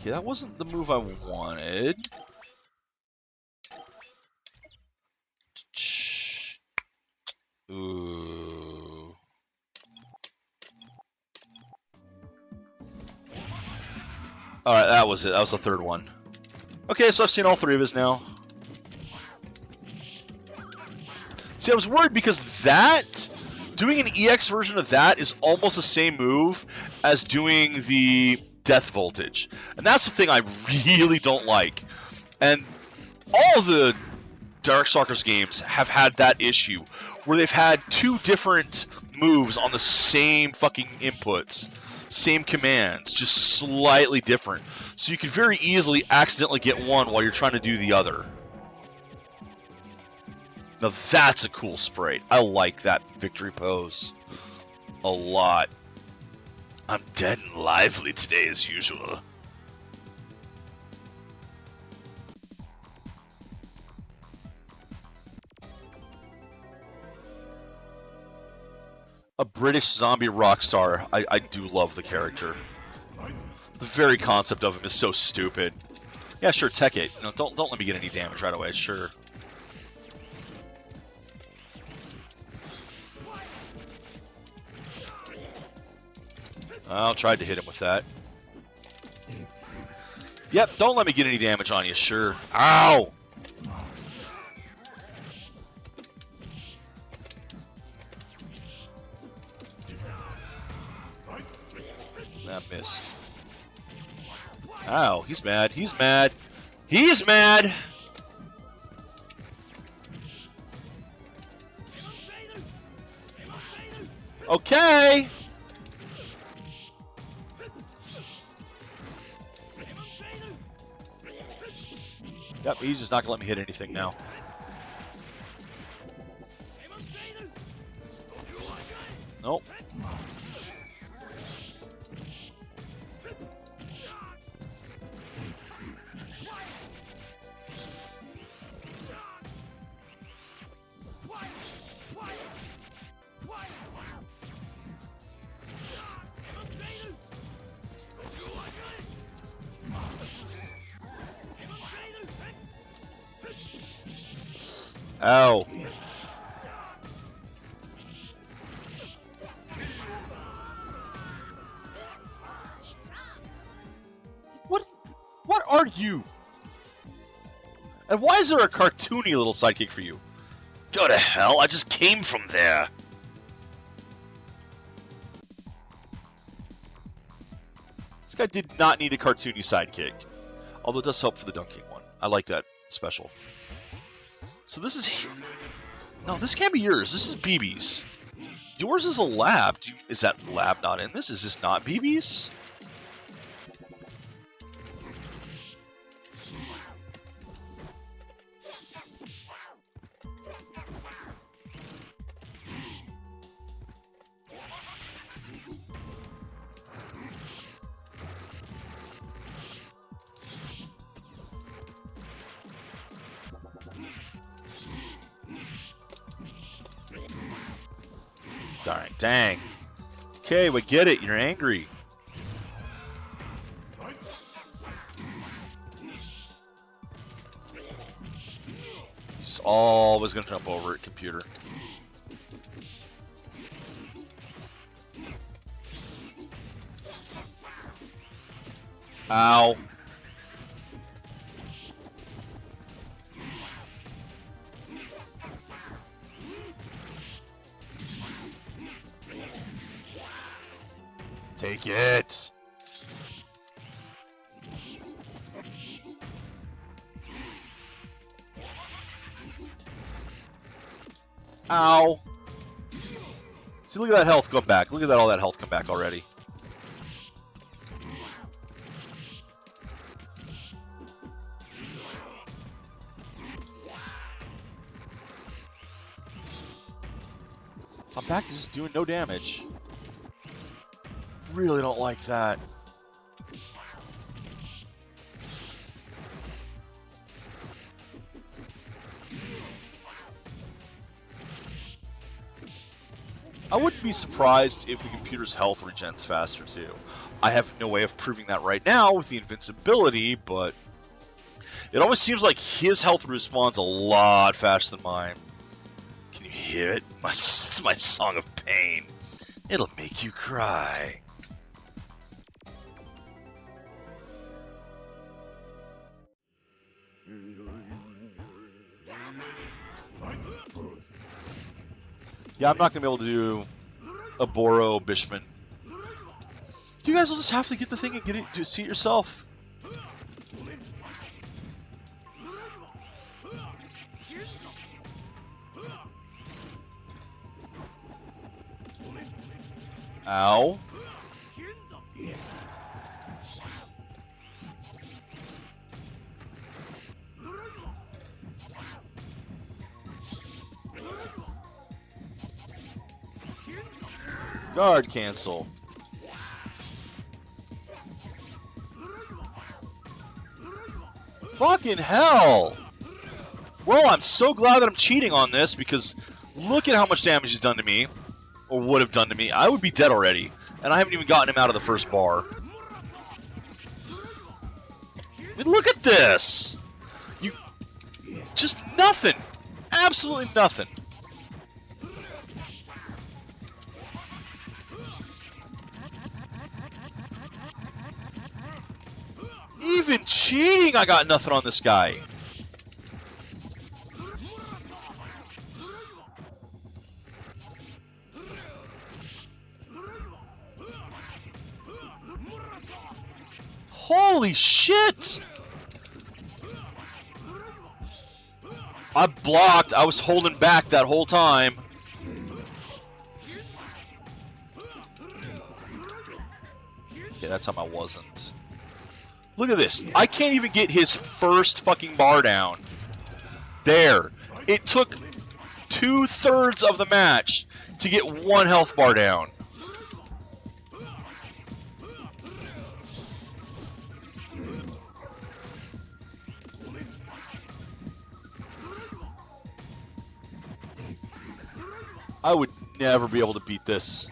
A: Okay, that wasn't the move I wanted. Ooh. Alright, that was it. That was the third one. Okay, so I've seen all three of his now. See, I was worried because doing an EX version of that is almost the same move as doing the Death Voltage. And that's the thing I really don't like. And all of the Darkstalkers games have had that issue, where they've had two different moves on the same fucking inputs, same commands, just slightly different. So you could very easily accidentally get one while you're trying to do the other. Now that's a cool sprite. I like that victory pose a lot. I'm dead and lively today as usual. A British zombie rock star. I do love the character. The very concept of him is so stupid. Yeah, sure, tech it. No, don't let me get any damage right away. Sure. I'll try to hit him with that. Yep, don't let me get any damage on you. Sure. Ow! That missed. Ow, he's mad. He's mad. He's mad! Okay! Yep, he's just not gonna let me hit anything now. Nope. Ow. What are you? And why is there a cartoony little sidekick for you? Go to hell, I just came from there. This guy did not need a cartoony sidekick. Although it does help for the dunking one. I like that special. So this is... No, this can't be yours. This is BB's. Yours is a lab. Is that lab not in this? Is this not BB's? Dang. Okay, we get it. You're angry. He's always going to jump over it, computer. Ow. Take it! Ow! See, look at that health come back. Look at all that health come back already. I'm back to just doing no damage. Really don't like that. I wouldn't be surprised if the computer's health regens faster too. I have no way of proving that right now with the invincibility, but it always seems like his health respawns a lot faster than mine. Can you hear it? It's my song of pain. It'll make you cry. Yeah, I'm not going to be able to do a Boro Bishman. You guys will just have to get the thing and get it to see it yourself. Ow. Guard cancel. Fucking hell! Well, I'm so glad that I'm cheating on this because look at how much damage he's done to me, or would have done to me. I would be dead already, and I haven't even gotten him out of the first bar. I mean, look at this! You... just nothing! Absolutely nothing. Even cheating, I got nothing on this guy. Holy shit! I blocked. I was holding back that whole time. Okay, that time I wasn't. Look at this. I can't even get his first fucking bar down. There. It took 2/3 of the match to get one health bar down. I would never be able to beat this.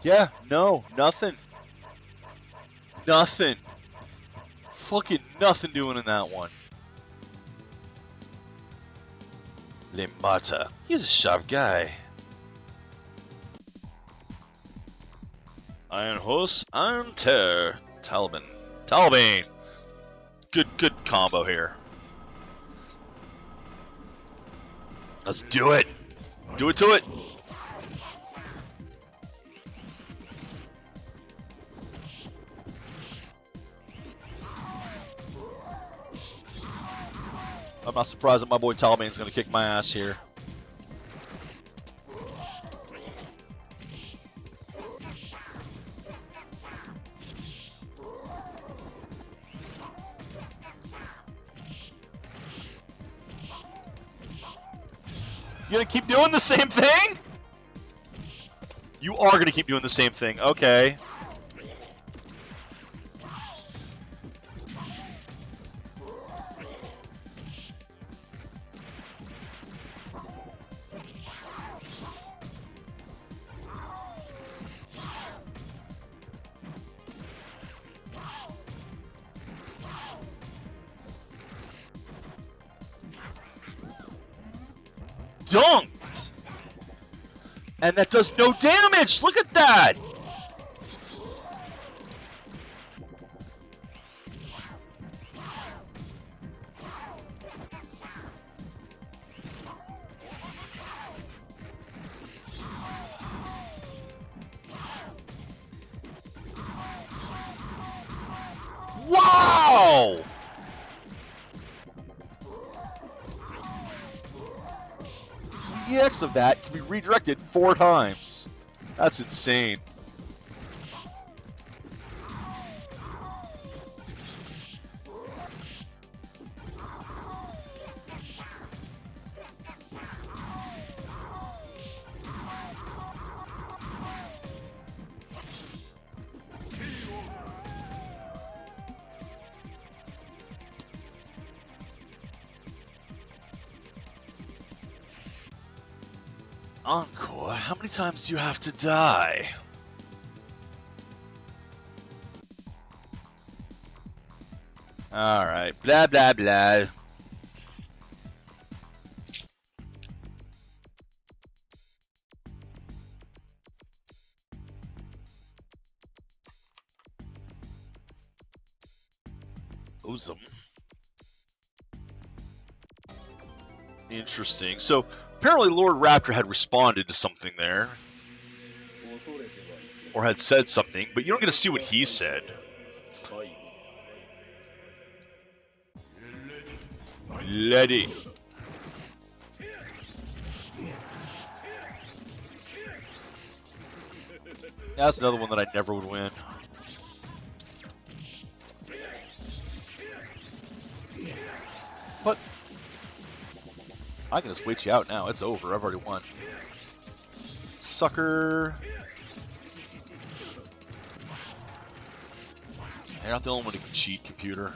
A: Yeah, no, nothing. Nothing. Fucking nothing doing in that one. Le Mata. He's a sharp guy. Iron Horse, Iron Terror. Talbane. Good combo here. Let's do it. Do it to it. I'm not surprised that my boy Talbane's going to kick my ass here. You going to keep doing the same thing? You are going to keep doing the same thing. Okay. Dunked! And that does no damage! Look at that! Wow! The EX of that can be redirected 4 times. That's insane. Encore? How many times do you have to die? Alright, blah blah blah. Awesome. Interesting. So, apparently Lord Raptor had responded to something there. Or had said something, but you don't get to see what he said. Lady. That's another one that I never would win. But I can just wait you out now. It's over. I've already won. Sucker. You're not the only one who can cheat, computer.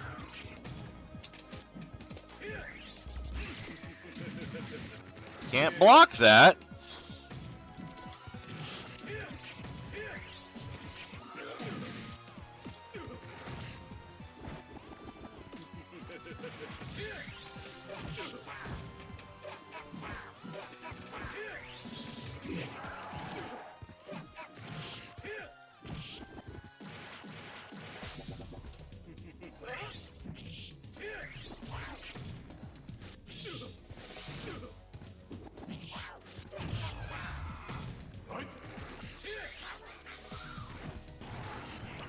A: Can't block that.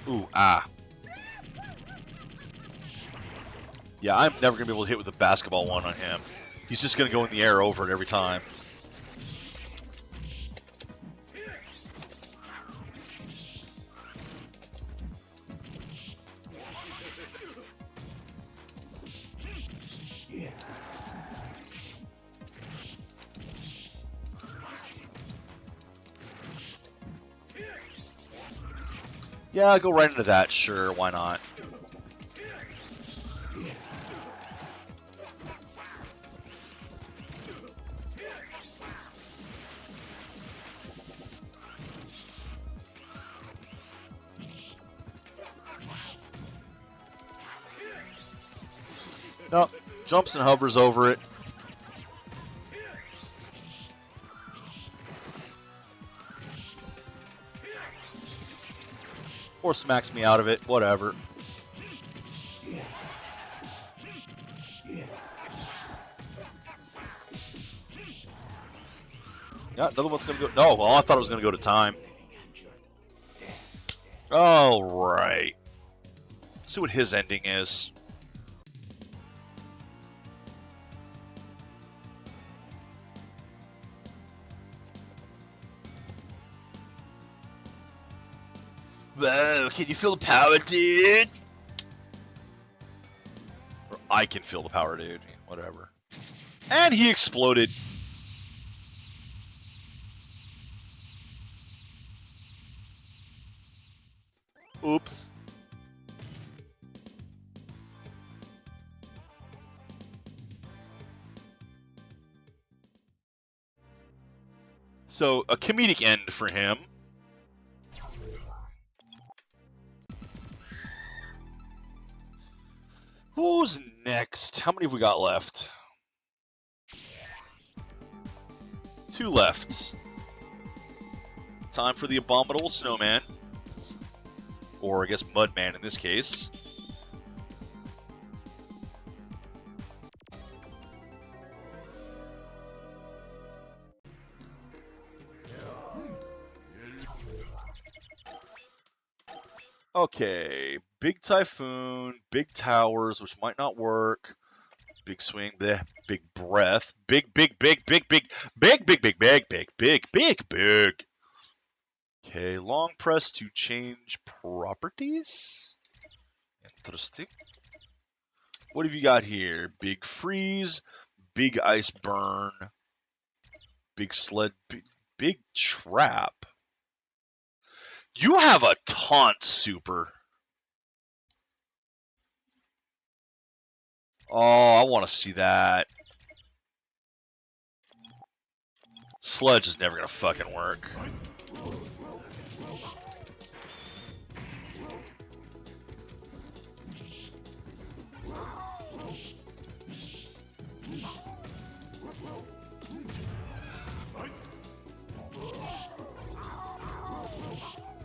A: Ooh, ah. Yeah, I'm never going to be able to hit with a basketball one on him. He's just going to go in the air over it every time. Yeah, go right into that. Sure, why not? Nope. Jumps and hovers over it. Or smacks me out of it. Whatever. Yeah, another one's going to go... No, well, I thought it was going to go to time. All right. Let's see what his ending is. Whoa, can you feel the power, dude? Or I can feel the power, dude. Whatever. And he exploded. Oops. So, a comedic end for him. Who's next? How many have we got left? 2 left. Time for the Abominable Snowman. Or, I guess, Mudman in this case. Okay, Big Typhoon, Big Towers, which might not work. Big Swing, bleh, Big Breath, big. Okay, Long Press to change properties. Interesting. What have you got here? Big Freeze, Big Ice Burn, Big Sled, Big Trap. You have a Taunt Super. Oh, I want to see that. Sludge is never gonna fucking work.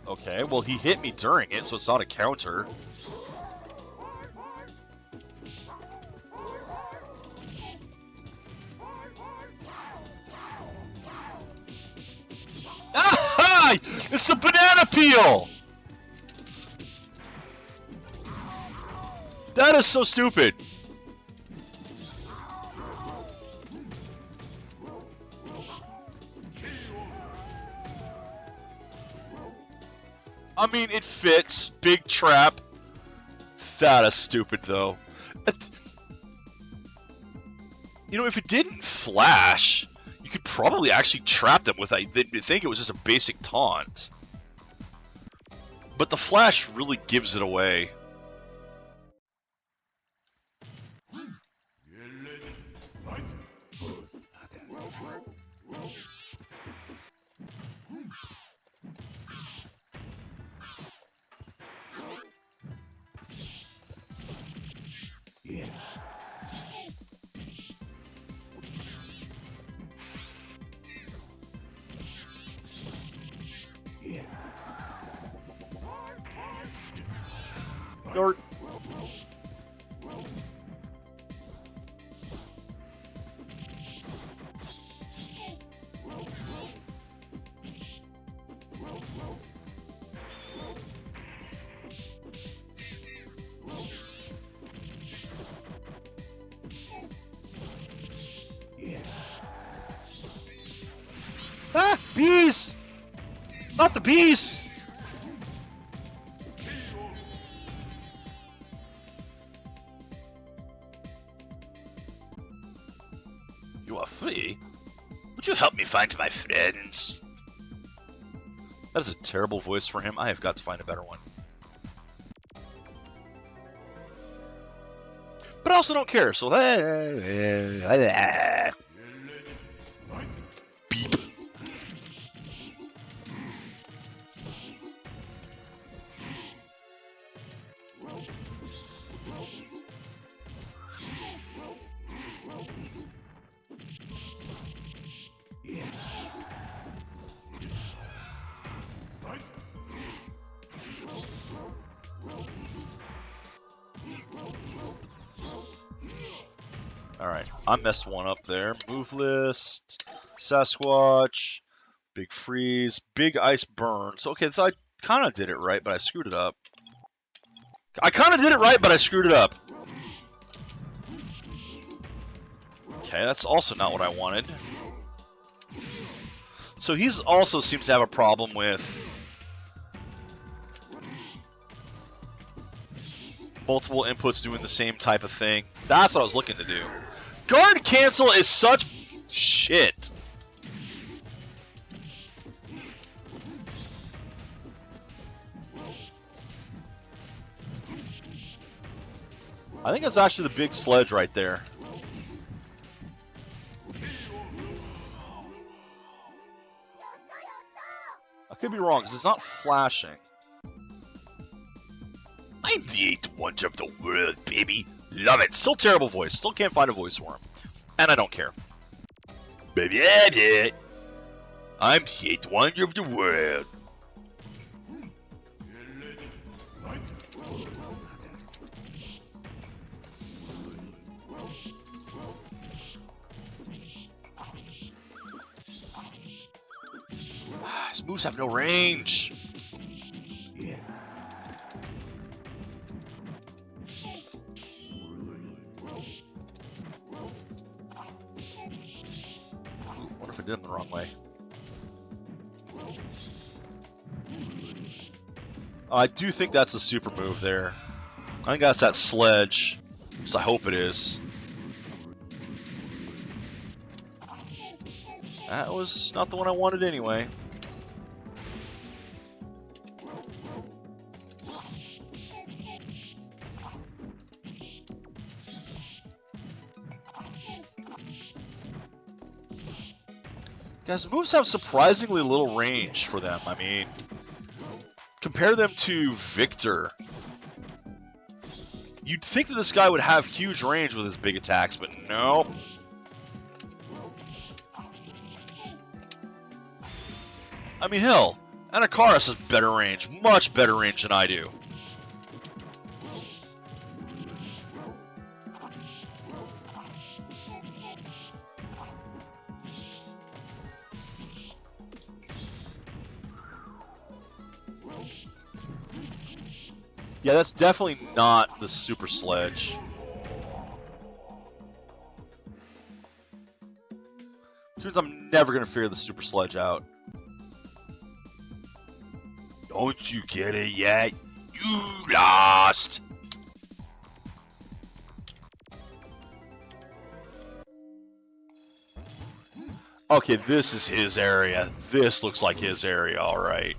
A: Okay, well he hit me during it, so it's not a counter. Ah! It's the banana peel! That is so stupid. I mean, it fits. Big trap. That is stupid, though. You know, if it didn't flash, you could probably actually trap them with. I think it was just a basic taunt. But the flash really gives it away. Dart. Ah! Bees! Not the bees! You are free? Would you help me find my friends? That is a terrible voice for him. I have got to find a better one. But I also don't care, so... Beep. Alright, I messed one up there. Move list, Sasquatch, Big Freeze, Big Ice Burns. Okay, so I kind of did it right, but I screwed it up. Okay, that's also not what I wanted. So he's also seems to have a problem with multiple inputs doing the same type of thing. That's what I was looking to do. Guard cancel is such shit. I think that's actually the big sledge right there. I could be wrong, because it's not flashing. I'm the 8th wonder of the world, baby. Love it. Still terrible voice. Still can't find a voice for him. And I don't care. Baby, I'm the 8th wonder of the world. His moves have no range. What if I did it the wrong way? I do think that's the super move there. I think that's that sledge. So I hope it is. That was not the one I wanted anyway. Guys, moves have surprisingly little range for them. I mean, compare them to Victor. You'd think that this guy would have huge range with his big attacks, but no. I mean, hell, Anakaris has better range, much better range than I do. Yeah, that's definitely not the Super Sledge. Which means I'm never going to figure the Super Sledge out. Don't you get it yet? You lost! Okay, this is his area. This looks like his area, alright.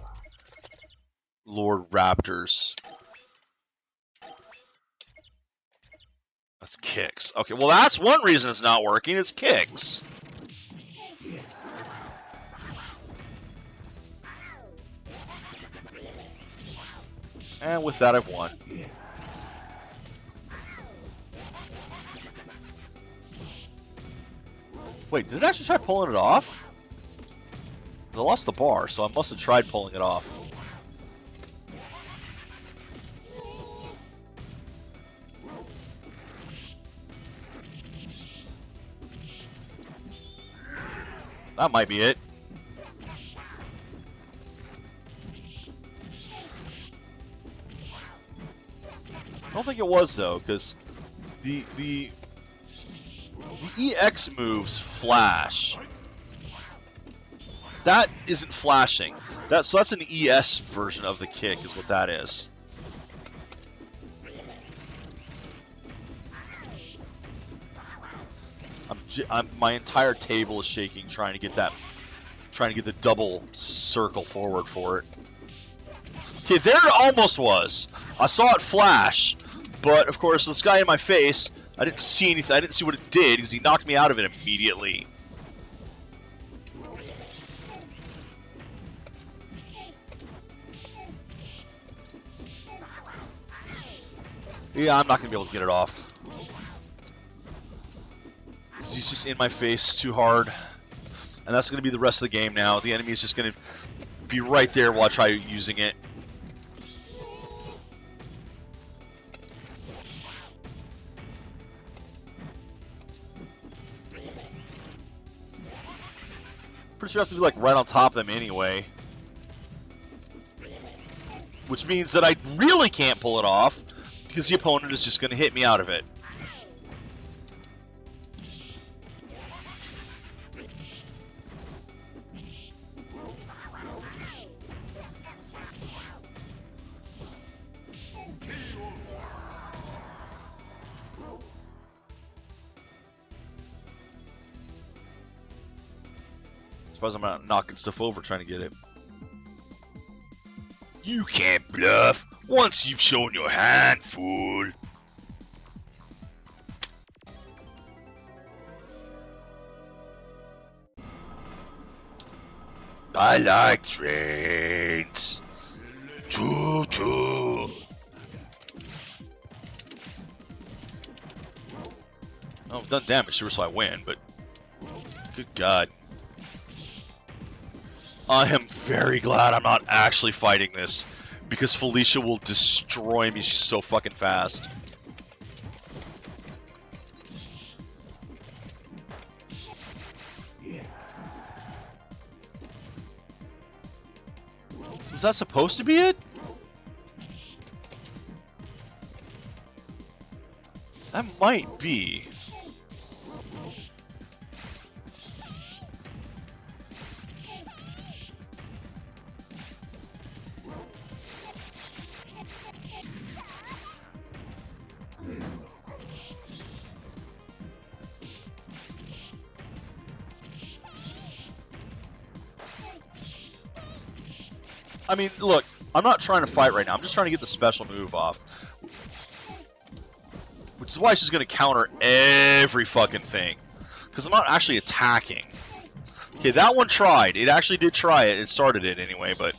A: Lord Raptors. That's kicks. Okay, well that's one reason it's not working, it's kicks. And with that, I've won. Wait, did it actually try pulling it off? I lost the bar, so I must have tried pulling it off. That might be it. I don't think it was though, because the EX moves flash. That isn't flashing. So that's an ES version of the kick, is what that is. My entire table is shaking trying to get the double circle forward for it. Okay, there it almost was. I saw it flash, but of course this guy in my face, I didn't see anything. I didn't see what it did because he knocked me out of it immediately. Yeah, I'm not gonna be able to get it off. He's just in my face too hard. And that's going to be the rest of the game now. The enemy is just going to be right there while I try using it. Pretty sure I have to be like right on top of them anyway. Which means that I really can't pull it off because the opponent is just going to hit me out of it. Suppose I'm not knocking stuff over trying to get it. You can't bluff once you've shown your hand, fool. I like trains. Choo choo. Oh, I've done damage to her, so I win, but good God. I am very glad I'm not actually fighting this, because Felicia will destroy me. She's so fucking fast. Was that supposed to be it? That might be. I mean, look, I'm not trying to fight right now. I'm just trying to get the special move off. Which is why she's going to counter every fucking thing. Because I'm not actually attacking. Okay, that one tried. It actually did try it. It started it anyway, but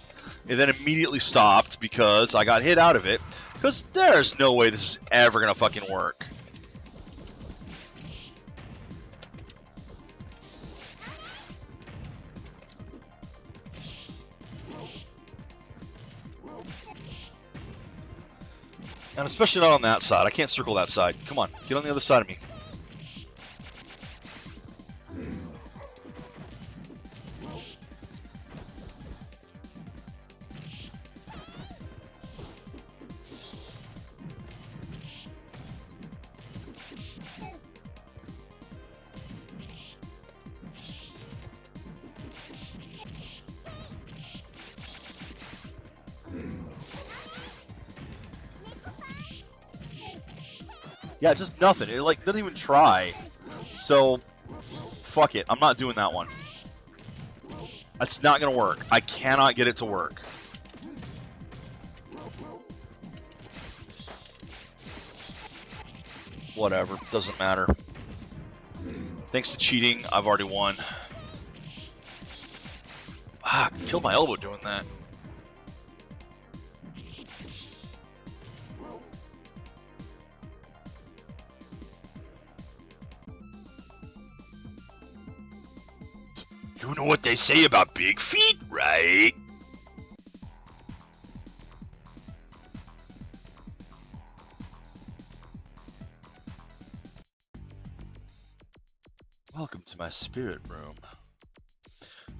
A: it then immediately stopped because I got hit out of it. Because there's no way this is ever going to fucking work. And especially not on that side. I can't circle that side. Come on, get on the other side of me. Yeah, just nothing. It like doesn't even try. So, fuck it. I'm not doing that one. That's not gonna work. I cannot get it to work. Whatever. Doesn't matter. Thanks to cheating, I've already won. Ah, I killed my elbow doing that. You know what they say about big feet, right? Welcome to my spirit room.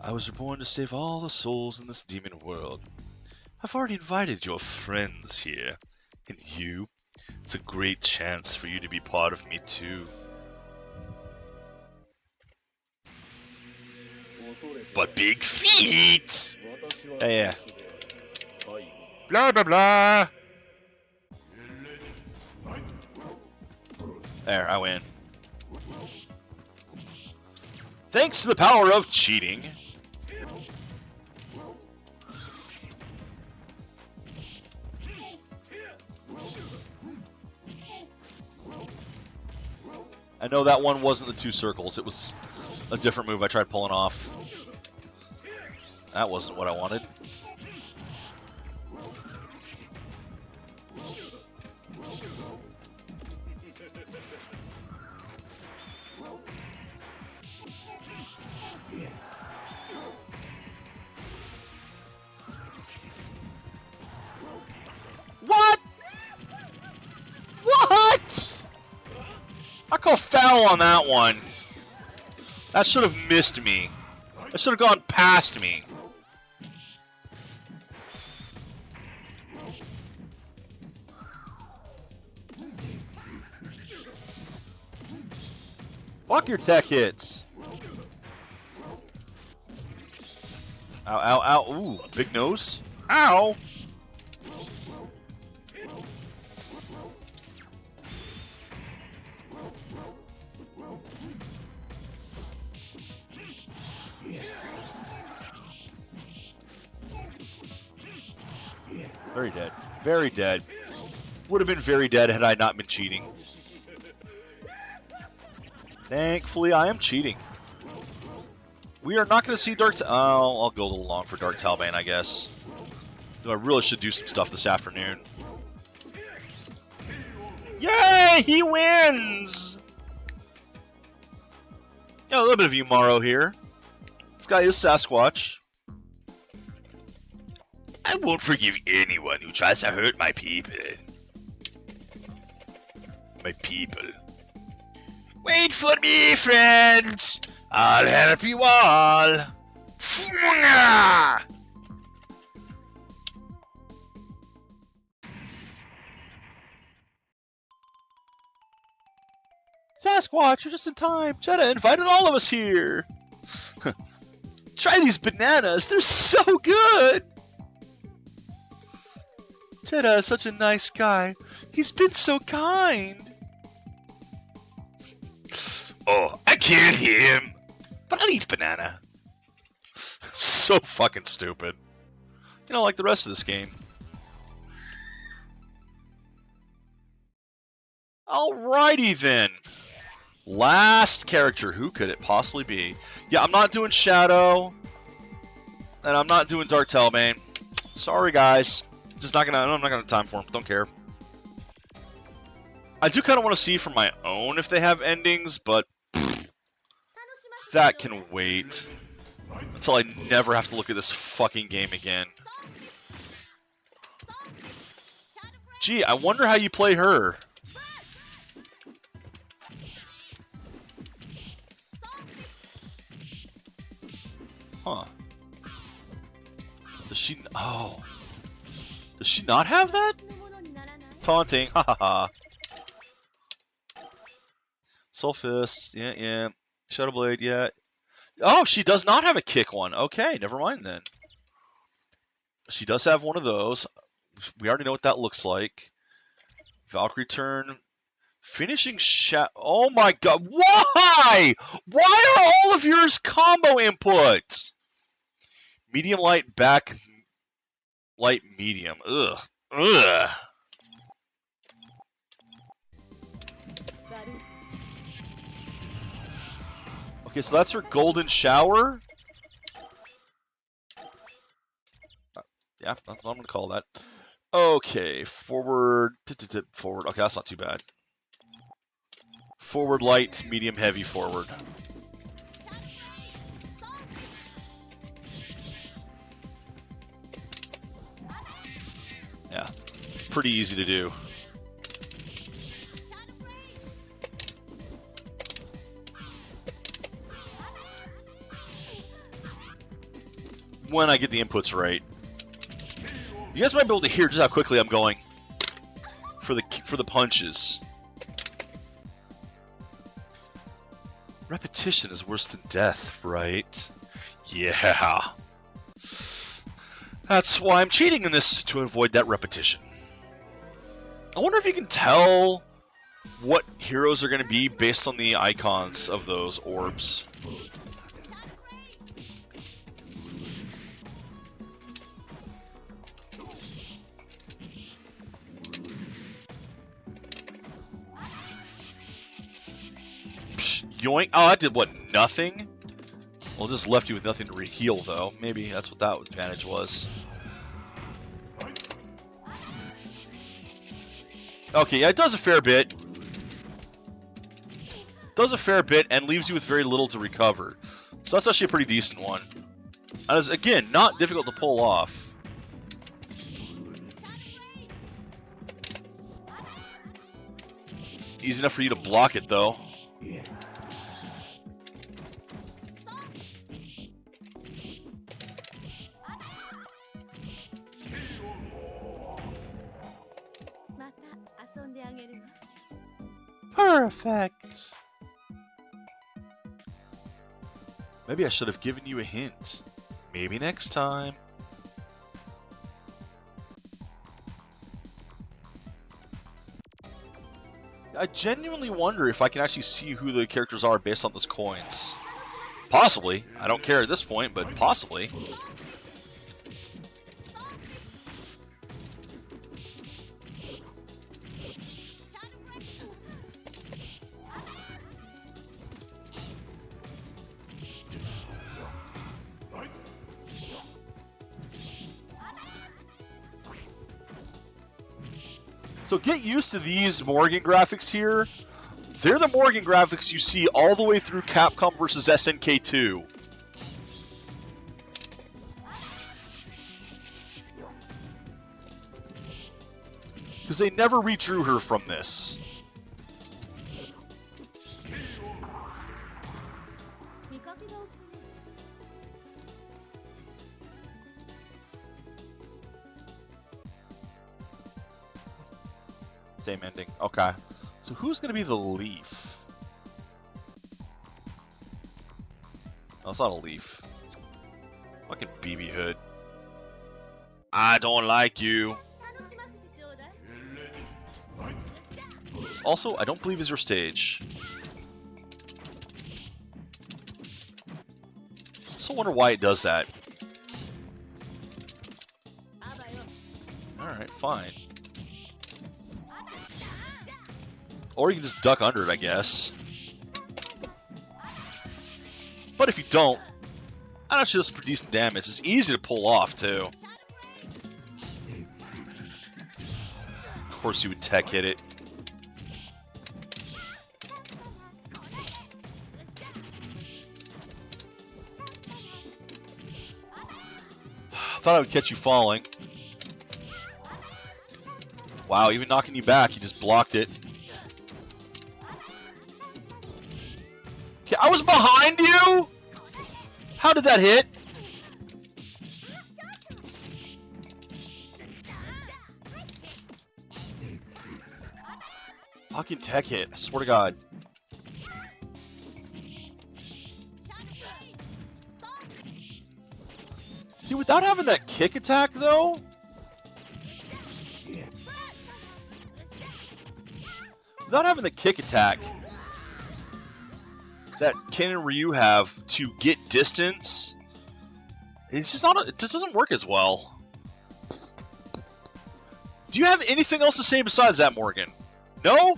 A: I was reborn to save all the souls in this demon world. I've already invited your friends here. And you? It's a great chance for you to be part of me too. But big feet! Yeah. Blah blah blah! There, I win. Thanks to the power of cheating. I know that one wasn't the two circles. It was a different move I tried pulling off. That wasn't what I wanted. What? What? I call foul on that one. That should have missed me. That should have gone past me. Fuck your tech hits. Ow, ow, ow. Ooh, big nose. Ow. Very dead. Very dead. Would have been very dead had I not been cheating. Thankfully, I am cheating. We are not going to see Dark... Oh, I'll go a little long for Dark Talbane, I guess. Though I really should do some stuff this afternoon. Yay! He wins! Yeah, a little bit of Umaro here. This guy is Sasquatch. I won't forgive anyone who tries to hurt my people. My people. Wait for me, friends! I'll help you all! Sasquatch, you're just in time. Jeddah invited all of us here. Try these bananas, they're so good! Jeddah is such a nice guy. He's been so kind. Oh, I can't hear him, but I'll eat banana. So fucking stupid. You know, like the rest of this game. Alrighty then. Last character. Who could it possibly be? Yeah, I'm not doing Shadow. And I'm not doing Dark Talbane. Sorry, guys. Just not gonna. I'm not gonna have time for them. Don't care. I do kind of want to see for my own if they have endings, but that can wait until I never have to look at this fucking game again. Gee, I wonder how you play her. Huh. Does she... Oh. Does she not have that? Taunting. Ha ha ha. Soul Fist. Yeah, yeah. Shadow Blade. Yeah. Oh, she does not have a kick one. Okay, never mind then. She does have one of those. We already know what that looks like. Valkyrie turn. Finishing shot. Oh my god. Why? Why are all of yours combo inputs? Medium, light, back, light, medium. Ugh. Ugh. Okay, so that's her golden shower? Yeah, that's what I'm going to call that. Okay, forward, forward. Okay, that's not too bad. Forward, light, medium, heavy, forward. Yeah, pretty easy to do. When I get the inputs right. You guys might be able to hear just how quickly I'm going for the punches. Repetition is worse than death, right? Yeah. That's why I'm cheating in this, to avoid that repetition. I wonder if you can tell what heroes are going to be based on the icons of those orbs. Yoink. Oh, I did what? Nothing? Well, it just left you with nothing to re-heal, though. Maybe that's what that advantage was. Okay, yeah, it does a fair bit. Does a fair bit and leaves you with very little to recover. So that's actually a pretty decent one. And is, again, not difficult to pull off. Easy enough for you to block it, though. Perfect. Maybe I should have given you a hint. Maybe next time. I genuinely wonder if I can actually see who the characters are based on those coins. Possibly. I don't care at this point, but possibly. So get used to these Morgan graphics here. They're the Morgan graphics you see all the way through Capcom versus SNK 2. Because they never redrew her from this. Same ending. Okay. So who's going to be the leaf? No, it's not a leaf. It's fucking BB Hood. I don't like you. It's also, I don't believe is your stage. I also wonder why it does that. Alright, fine. Or you can just duck under it, I guess. But if you don't, that actually does pretty decent damage. It's easy to pull off, too. Of course you would tech hit it. Thought I would catch you falling. Wow, even knocking you back, you just blocked it. Okay, I was behind you? How did that hit? Fucking tech hit, I swear to God. See, without having that kick attack, though... Without having the kick attack that Ken and Ryu have to get distance, it's just not. It just doesn't work as well. Do you have anything else to say besides that, Morgan? No?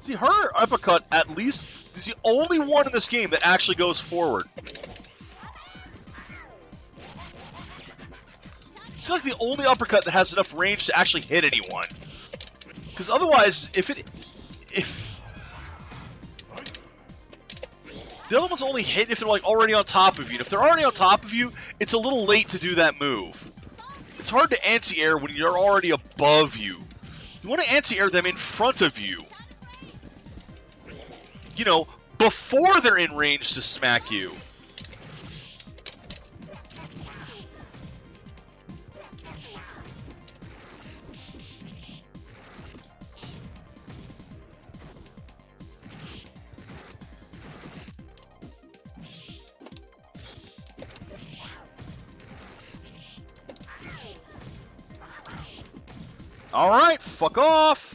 A: See, her uppercut, at least, is the only one in this game that actually goes forward. It's like the only uppercut that has enough range to actually hit anyone. Because otherwise, if the other ones only hit if they're like already on top of you. And if they're already on top of you, it's a little late to do that move. It's hard to anti-air when you're already above you. You want to anti-air them in front of you. You know, before they're in range to smack you. Alright, fuck off!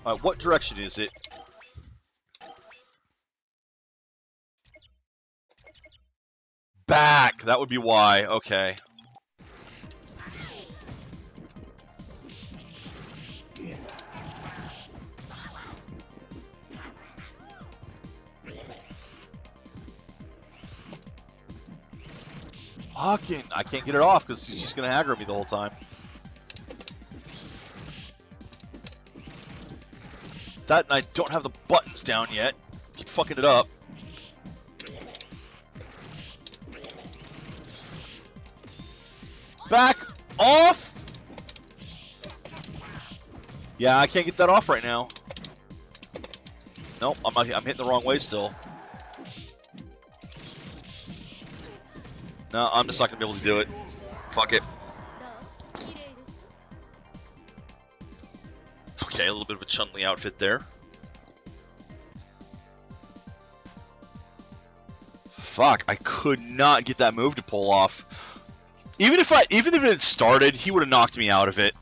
A: Alright, what direction is it? Back! That would be why. Okay. Fucking, I can't get it off because he's just gonna aggro me the whole time. That and I don't have the buttons down yet. Keep fucking it up. Back off! Yeah, I can't get that off right now. Nope, I'm hitting the wrong way still. No, I'm just not going to be able to do it. Fuck it. Okay, a little bit of a Chun-Li outfit there. Fuck, I could not get that move to pull off. Even if it had started, he would have knocked me out of it.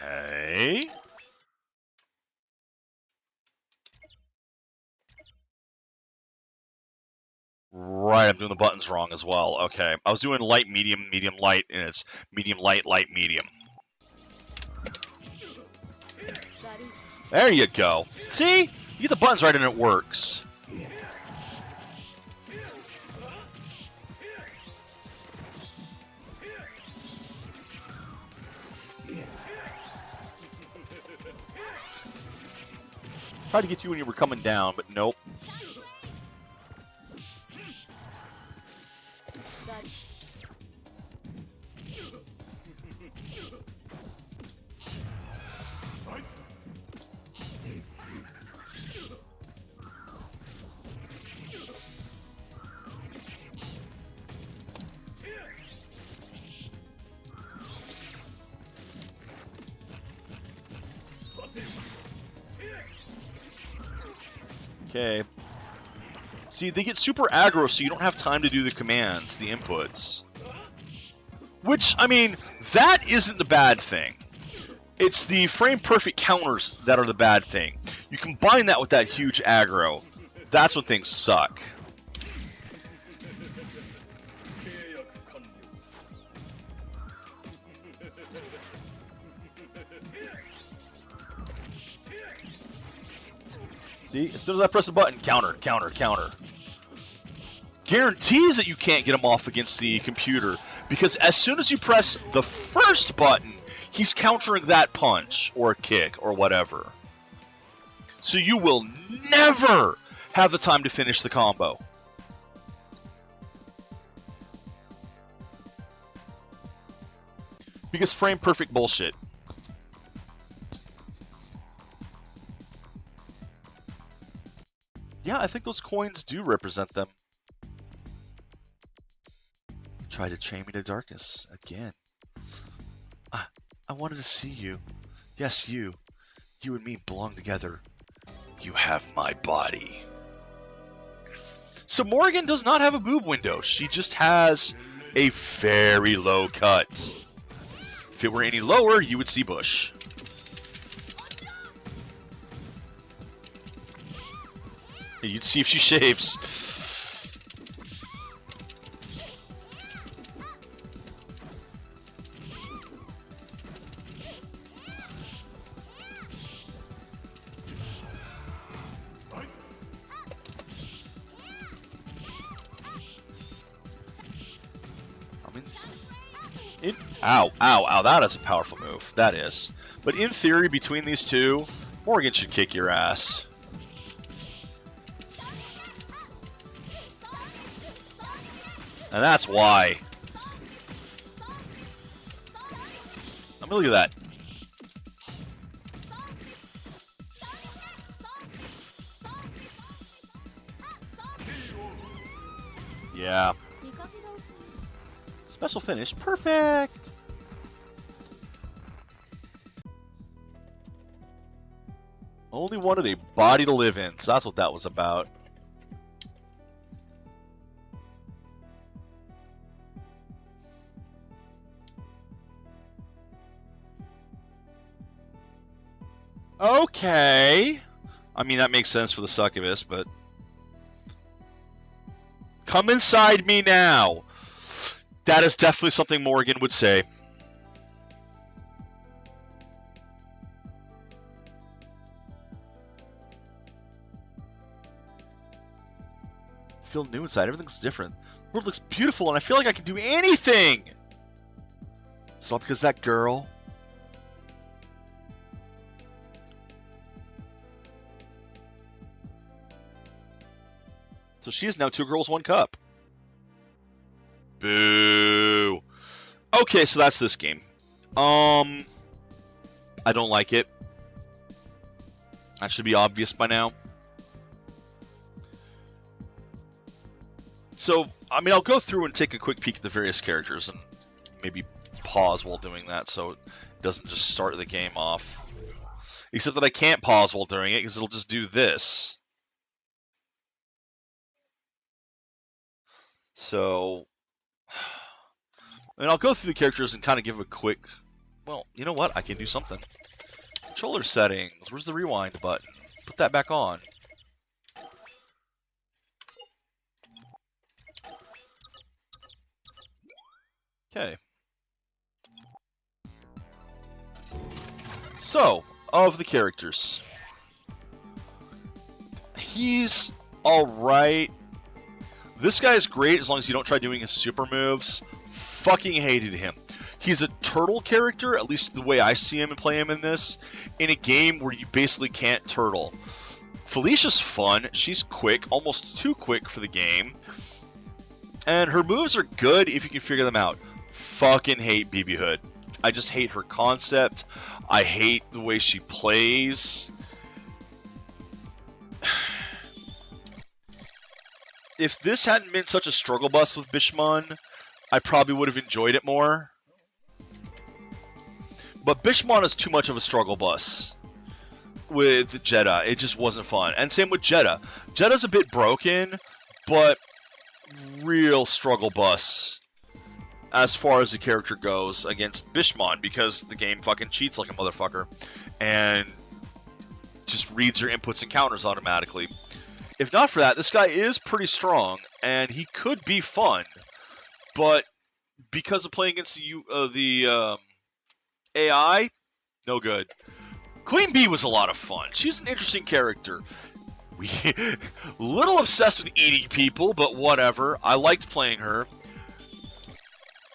A: Okay. Right, I'm doing the buttons wrong as well. Okay. I was doing light, medium, medium, light, and it's medium, light, light, medium. There you go. See? You get the buttons right and it works. Tried to get you when you were coming down, but nope. Okay. See, they get super aggro, so you don't have time to do the commands, the inputs. Which, I mean, that isn't the bad thing. It's the frame-perfect counters that are the bad thing. You combine that with that huge aggro. That's when things suck. See, as soon as I press a button, counter, counter, counter. Guarantees that you can't get him off against the computer, because as soon as you press the first button, he's countering that punch, or kick, or whatever. So you will never have the time to finish the combo. Because frame perfect bullshit. Yeah, I think those coins do represent them. Try to chain me to darkness again. I wanted to see you. Yes, you. You and me belong together. You have my body. So Morrigan does not have a boob window. She just has a very low cut. If it were any lower, you would see bush. You'd see if she shaves. Ow, ow, ow, that is a powerful move. That is. But in theory, between these two, Morrigan should kick your ass. And that's why. I mean, look at that. Yeah. Special finish. Perfect! Only wanted a body to live in, so that's what that was about. Okay. I mean, that makes sense for the succubus, but... Come inside me now! That is definitely something Morrigan would say. I feel new inside. Everything's different. The world looks beautiful, and I feel like I can do anything! It's all because of that girl. So she is now 2 girls, 1 cup. Boo. Okay, so that's this game. I don't like it. That should be obvious by now. So, I mean, I'll go through and take a quick peek at the various characters and maybe pause while doing that so it doesn't just start the game off. Except that I can't pause while doing it because it'll just do this. So, I mean, I'll go through the characters and kind of give a quick... Well, you know what? I can do something. Controller settings. Where's the rewind button? Put that back on. Okay. So, of the characters. He's alright. This guy's great as long as you don't try doing his super moves. Fucking hated him. He's a turtle character, at least the way I see him and play him in this, in a game where you basically can't turtle. Felicia's fun. She's quick, almost too quick for the game. And her moves are good if you can figure them out. Fucking hate BB Hood. I just hate her concept. I hate the way she plays. If this hadn't been such a struggle bus with Bishmon, I probably would have enjoyed it more. But Bishmon is too much of a struggle bus with Jeddah. It just wasn't fun. And same with Jeddah. Jeddah's a bit broken, but real struggle bus as far as the character goes against Bishmon, because the game fucking cheats like a motherfucker and just reads your inputs and counters automatically. If not for that, this guy is pretty strong and he could be fun, but because of playing against the AI, no good. Queen Bee was a lot of fun. She's an interesting character. We little obsessed with eating people, but whatever. I liked playing her.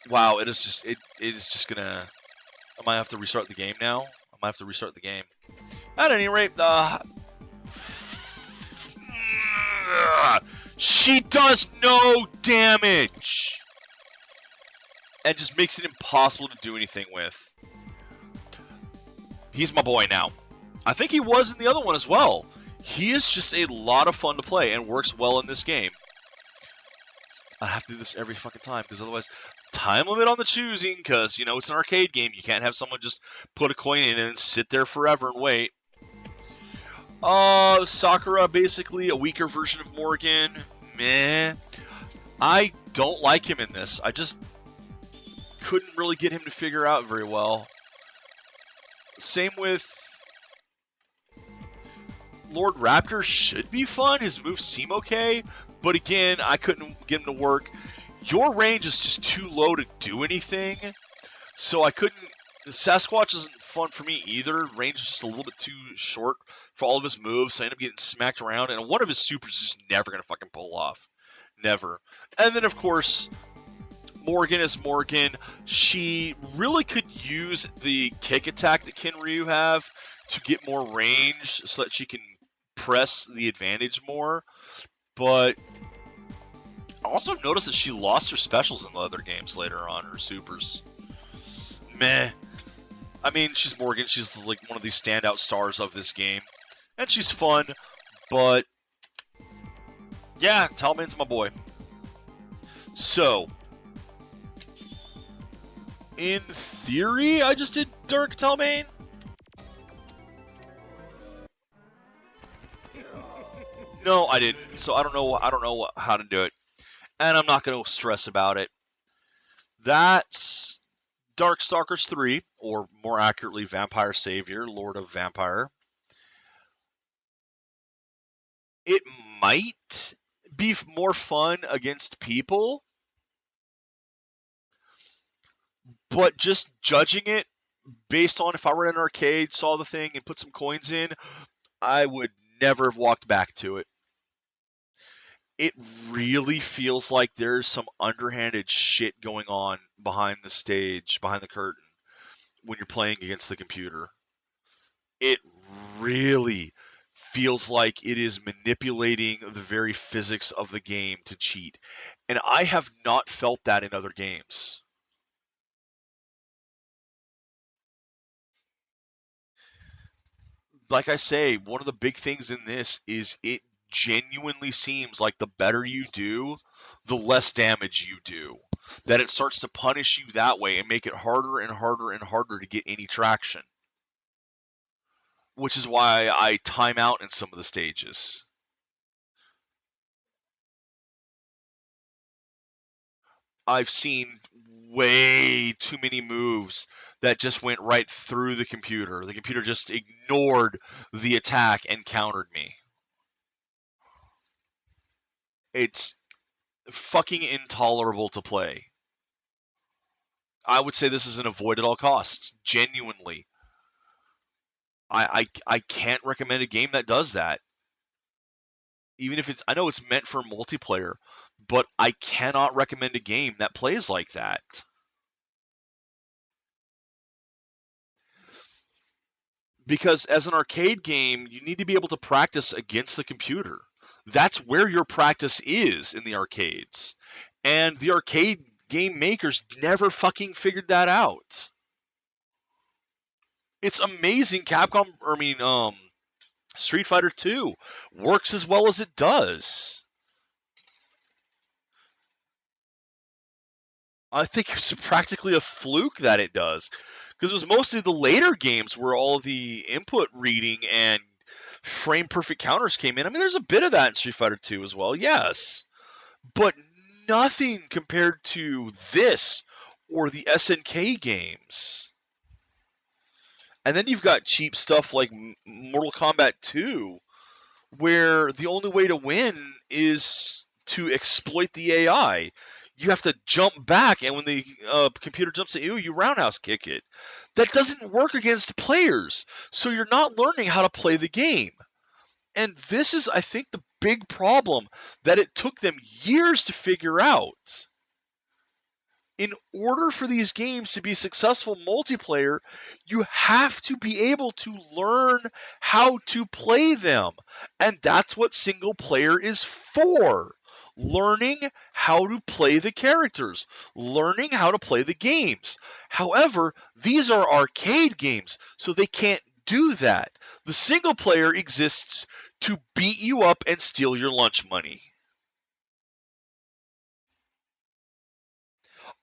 A: Wow, it is just gonna. I might have to restart the game now. I might have to restart the game. At any rate, she does no damage and just makes it impossible to do anything with. He's my boy now. I think he was in the other one as well. He is just a lot of fun to play and works well in this game. I have to do this every fucking time because otherwise, time limit on the choosing, because, you know, it's an arcade game. You can't have someone just put a coin in and sit there forever and wait. Sakura, basically a weaker version of Morgan. Meh. I don't like him in this. I just couldn't really get him to figure out very well. Same with Lord Raptor. Should be fun. His moves seem okay, but again, I couldn't get him to work. Your range is just too low to do anything, so I couldn't. The Sasquatch isn't fun for me either. Range is just a little bit too short for all of his moves, so I end up getting smacked around, and one of his supers is just never going to fucking pull off. Never. And then, of course, Morgan is Morgan. She really could use the kick attack that Kinryu have to get more range so that she can press the advantage more. But I also noticed that she lost her specials in the other games later on, her supers. Meh. I mean, she's Morgan. She's like one of the standout stars of this game. And she's fun, but yeah, Talman's my boy. So, in theory, I just did Dirk Talman. No, I didn't. So I don't know how to do it, and I'm not going to stress about it. That's Darkstalkers 3, or more accurately, Vampire Savior, Lord of Vampire. It might be more fun against people, but just judging it based on if I were in an arcade, saw the thing, and put some coins in, I would never have walked back to it. It really feels like there's some underhanded shit going on behind the stage, behind the curtain, when you're playing against the computer. It really feels like it is manipulating the very physics of the game to cheat. And I have not felt that in other games. Like I say, one of the big things in this is it genuinely seems like the better you do, the less damage you do. That it starts to punish you that way and make it harder and harder and harder to get any traction. Which is why I time out in some of the stages. I've seen way too many moves that just went right through the computer. The computer just ignored the attack and countered me. It's fucking intolerable to play. I would say this is an avoid at all costs. Genuinely. I can't recommend a game that does that. Even if I know it's meant for multiplayer, but I cannot recommend a game that plays like that. Because as an arcade game, you need to be able to practice against the computer. That's where your practice is in the arcades. And the arcade game makers never fucking figured that out. It's amazing Street Fighter 2 works as well as it does. I think it's practically a fluke that it does. Because it was mostly the later games where all the input reading and frame perfect counters came in. I mean, there's a bit of that in Street Fighter 2 as well, yes. But nothing compared to this or the SNK games. And then you've got cheap stuff like Mortal Kombat 2, where the only way to win is to exploit the AI. You have to jump back, and when the computer jumps at you, you roundhouse kick it. That doesn't work against players, so you're not learning how to play the game. And this is, I think, the big problem that it took them years to figure out. In order for these games to be successful multiplayer, you have to be able to learn how to play them. And that's what single player is for. Learning how to play the characters, learning how to play the games. However, these are arcade games, so they can't do that. The single player exists to beat you up and steal your lunch money.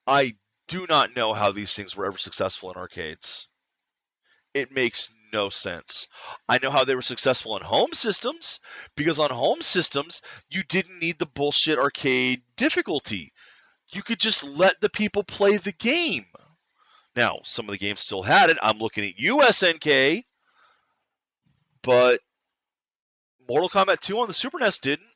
A: I do not know how these things were ever successful in arcades. It makes no sense. I know how they were successful in home systems, because on home systems, you didn't need the bullshit arcade difficulty. You could just let the people play the game. Now, some of the games still had it. I'm looking at you, SNK, but Mortal Kombat 2 on the Super NES didn't.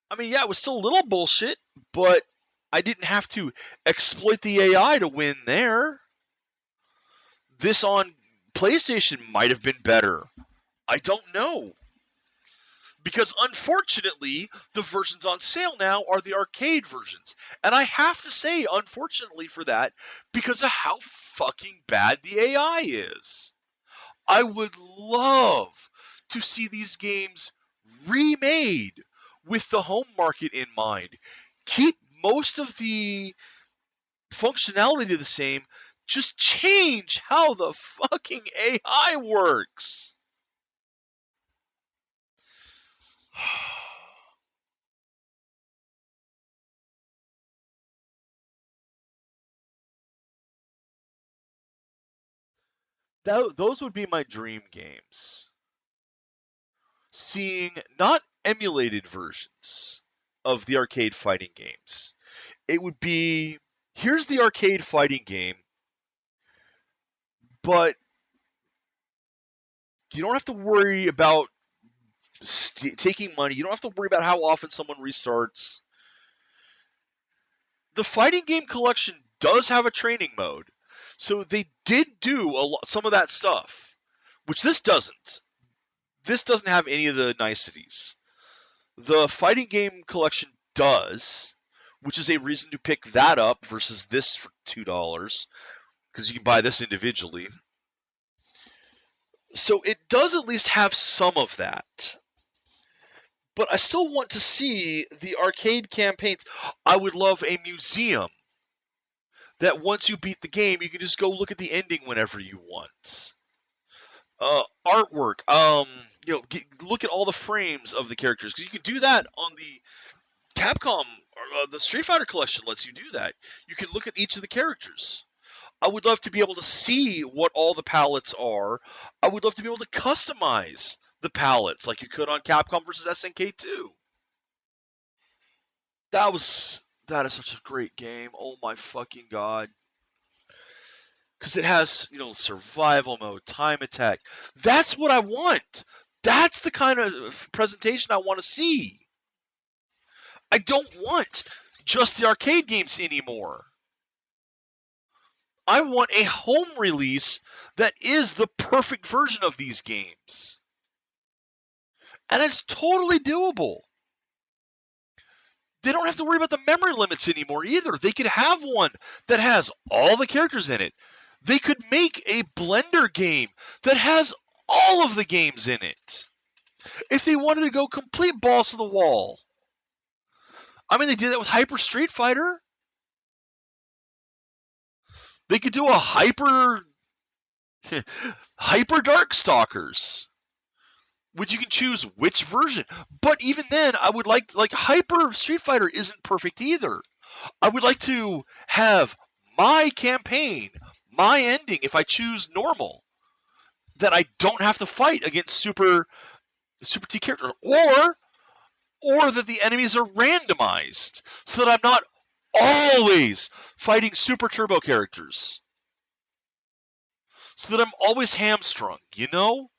A: I mean, yeah, it was still a little bullshit, but I didn't have to exploit the AI to win there. This on PlayStation might have been better. I don't know. Because unfortunately, the versions on sale now are the arcade versions. And I have to say, unfortunately for that, because of how fucking bad the AI is. I would love to see these games remade with the home market in mind. Keep most of the functionality the same, just change how the fucking AI works. Those would be my dream games. Seeing not emulated versions of the arcade fighting games. It would be, here's the arcade fighting game, but you don't have to worry about taking money. You don't have to worry about how often someone restarts. The fighting game collection does have a training mode, so they did do some of that stuff, which this doesn't. This doesn't have any of the niceties. The fighting game collection does, which is a reason to pick that up versus this for $2, because you can buy this individually. So it does at least have some of that. But I still want to see the arcade campaigns. I would love a museum that once you beat the game, you can just go look at the ending whenever you want. Artwork. Look at all the frames of the characters, because you can do that on the Capcom or the Street Fighter collection. Lets you do that. You can look at each of the characters. I would love to be able to see what all the palettes are. I would love to be able to customize the palettes like you could on Capcom versus SNK 2. That is such a great game. Oh my fucking god. Because it has, survival mode, time attack. That's what I want. That's the kind of presentation I want to see. I don't want just the arcade games anymore. I want a home release that is the perfect version of these games. And it's totally doable. They don't have to worry about the memory limits anymore either. They could have one that has all the characters in it. They could make a Blender game that has all of the games in it. If they wanted to go complete balls to the wall. I mean, they did that with Hyper Street Fighter. They could do a Hyper Darkstalkers, which you can choose which version. But even then, I would like Hyper Street Fighter isn't perfect either. I would like to have my campaign, my ending, if I choose normal, that I don't have to fight against Super T characters, or that the enemies are randomized, so that I'm not always fighting Super Turbo characters, so that I'm always hamstrung, you know?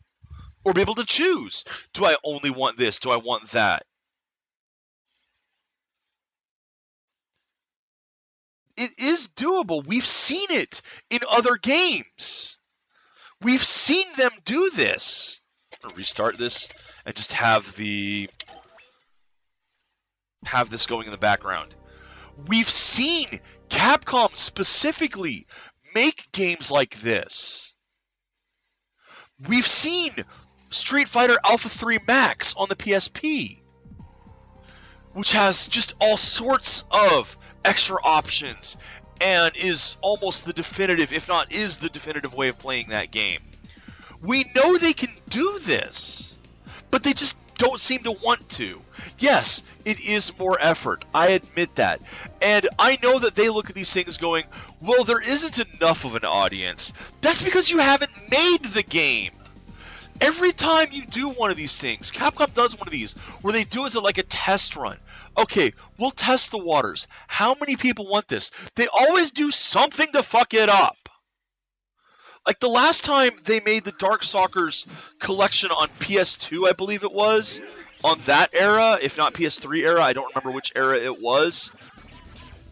A: Or be able to choose. Do I only want this? Do I want that? It is doable. We've seen it in other games. We've seen them do this. I'm gonna restart this and just have this going in the background. We've seen Capcom specifically make games like this. We've seen Street Fighter Alpha 3 Max on the PSP, which has just all sorts of extra options and is almost the definitive, if not is the definitive way of playing that game. We know they can do this, but they just don't seem to want to. Yes, it is more effort. I admit that. And I know that they look at these things going, well, there isn't enough of an audience. That's because you haven't made the game. Every time you do one of these things, Capcom does one of these, where they do it as like a test run. Okay, we'll test the waters. How many people want this? They always do something to fuck it up. Like the last time they made the Darkstalkers collection on PS2, I believe it was, on that era, if not PS3 era, I don't remember which era it was,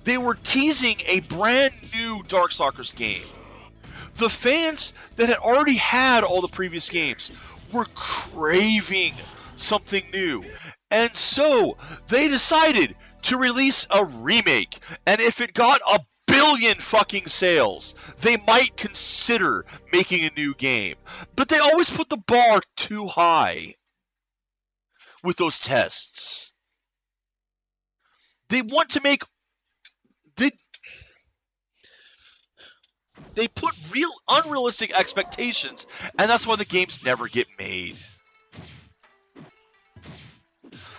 A: they were teasing a brand new Darkstalkers game. The fans that had already had all the previous games were craving something new. And so they decided to release a remake. And if it got a billion fucking sales, they might consider making a new game. But they always put the bar too high with those tests. They want to make... They put real unrealistic expectations, and that's why the games never get made.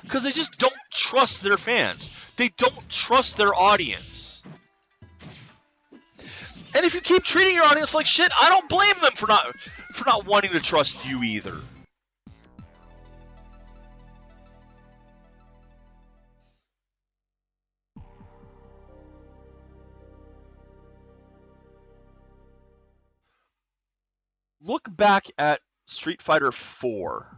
A: Because they just don't trust their fans. They don't trust their audience. And if you keep treating your audience like shit, I don't blame them for not wanting to trust you either. Look back at Street Fighter 4.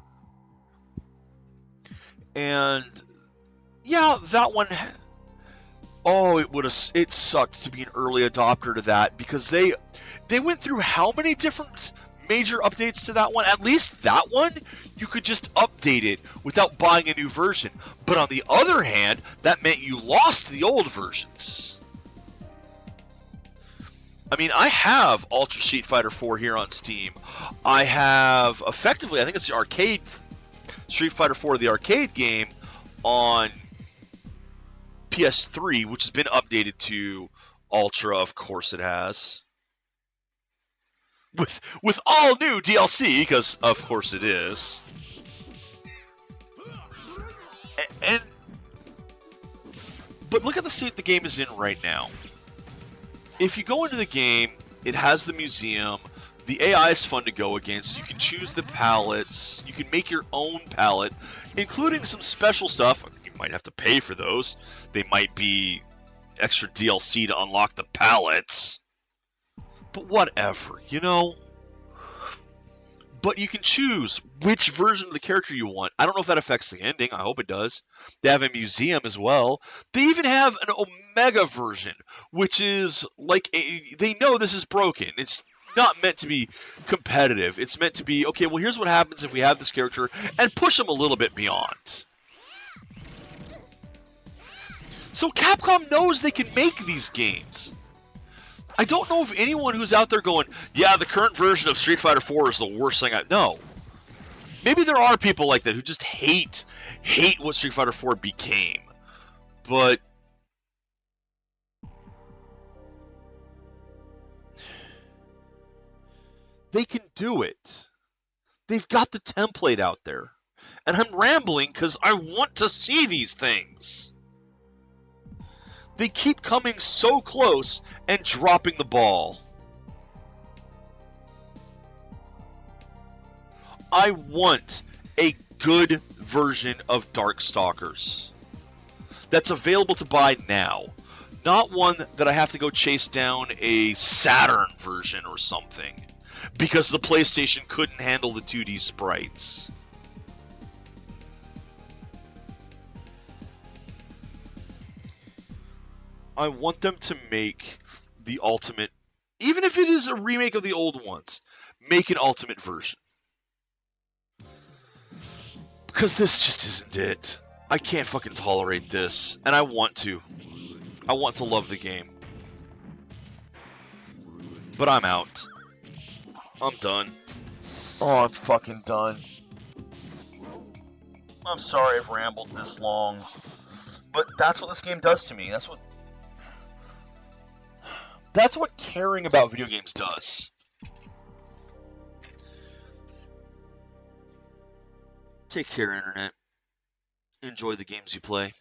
A: And yeah, that one, oh, it sucked to be an early adopter to that, because they went through how many different major updates to that one? At least that one, you could just update it without buying a new version. But on the other hand, that meant you lost the old versions. I mean, I have Ultra Street Fighter 4 here on Steam. I have, effectively, I think it's the arcade, Street Fighter 4, the arcade game, on PS3, which has been updated to Ultra, of course it has. With all new DLC, because of course it is. But look at the state the game is in right now. If you go into the game, it has the museum. The AI is fun to go against. You can choose the palettes. You can make your own palette, including some special stuff. You might have to pay for those. They might be extra DLC to unlock the palettes. But whatever, you know? But you can choose which version of the character you want. I don't know if that affects the ending. I hope it does. They have a museum as well. They even have an Omega version, which is like they know this is broken. It's not meant to be competitive. It's meant to be, okay, well, here's what happens if we have this character, and push them a little bit beyond. So Capcom knows they can make these games. I don't know of anyone who's out there going, yeah, the current version of Street Fighter 4 is the worst thing. No. Maybe there are people like that who just hate what Street Fighter 4 became. But they can do it. They've got the template out there. And I'm rambling because I want to see these things. They keep coming so close and dropping the ball. I want a good version of Darkstalkers that's available to buy now. Not one that I have to go chase down a Saturn version or something because the PlayStation couldn't handle the 2D sprites. I want them to make the ultimate, even if it is a remake of the old ones, make an ultimate version. Because this just isn't it. I can't fucking tolerate this, and I want to. I want to love the game. But I'm out. I'm done. Oh, I'm fucking done. I'm sorry I've rambled this long. But that's what this game does to me. That's what caring about video games does. Take care, Internet. Enjoy the games you play.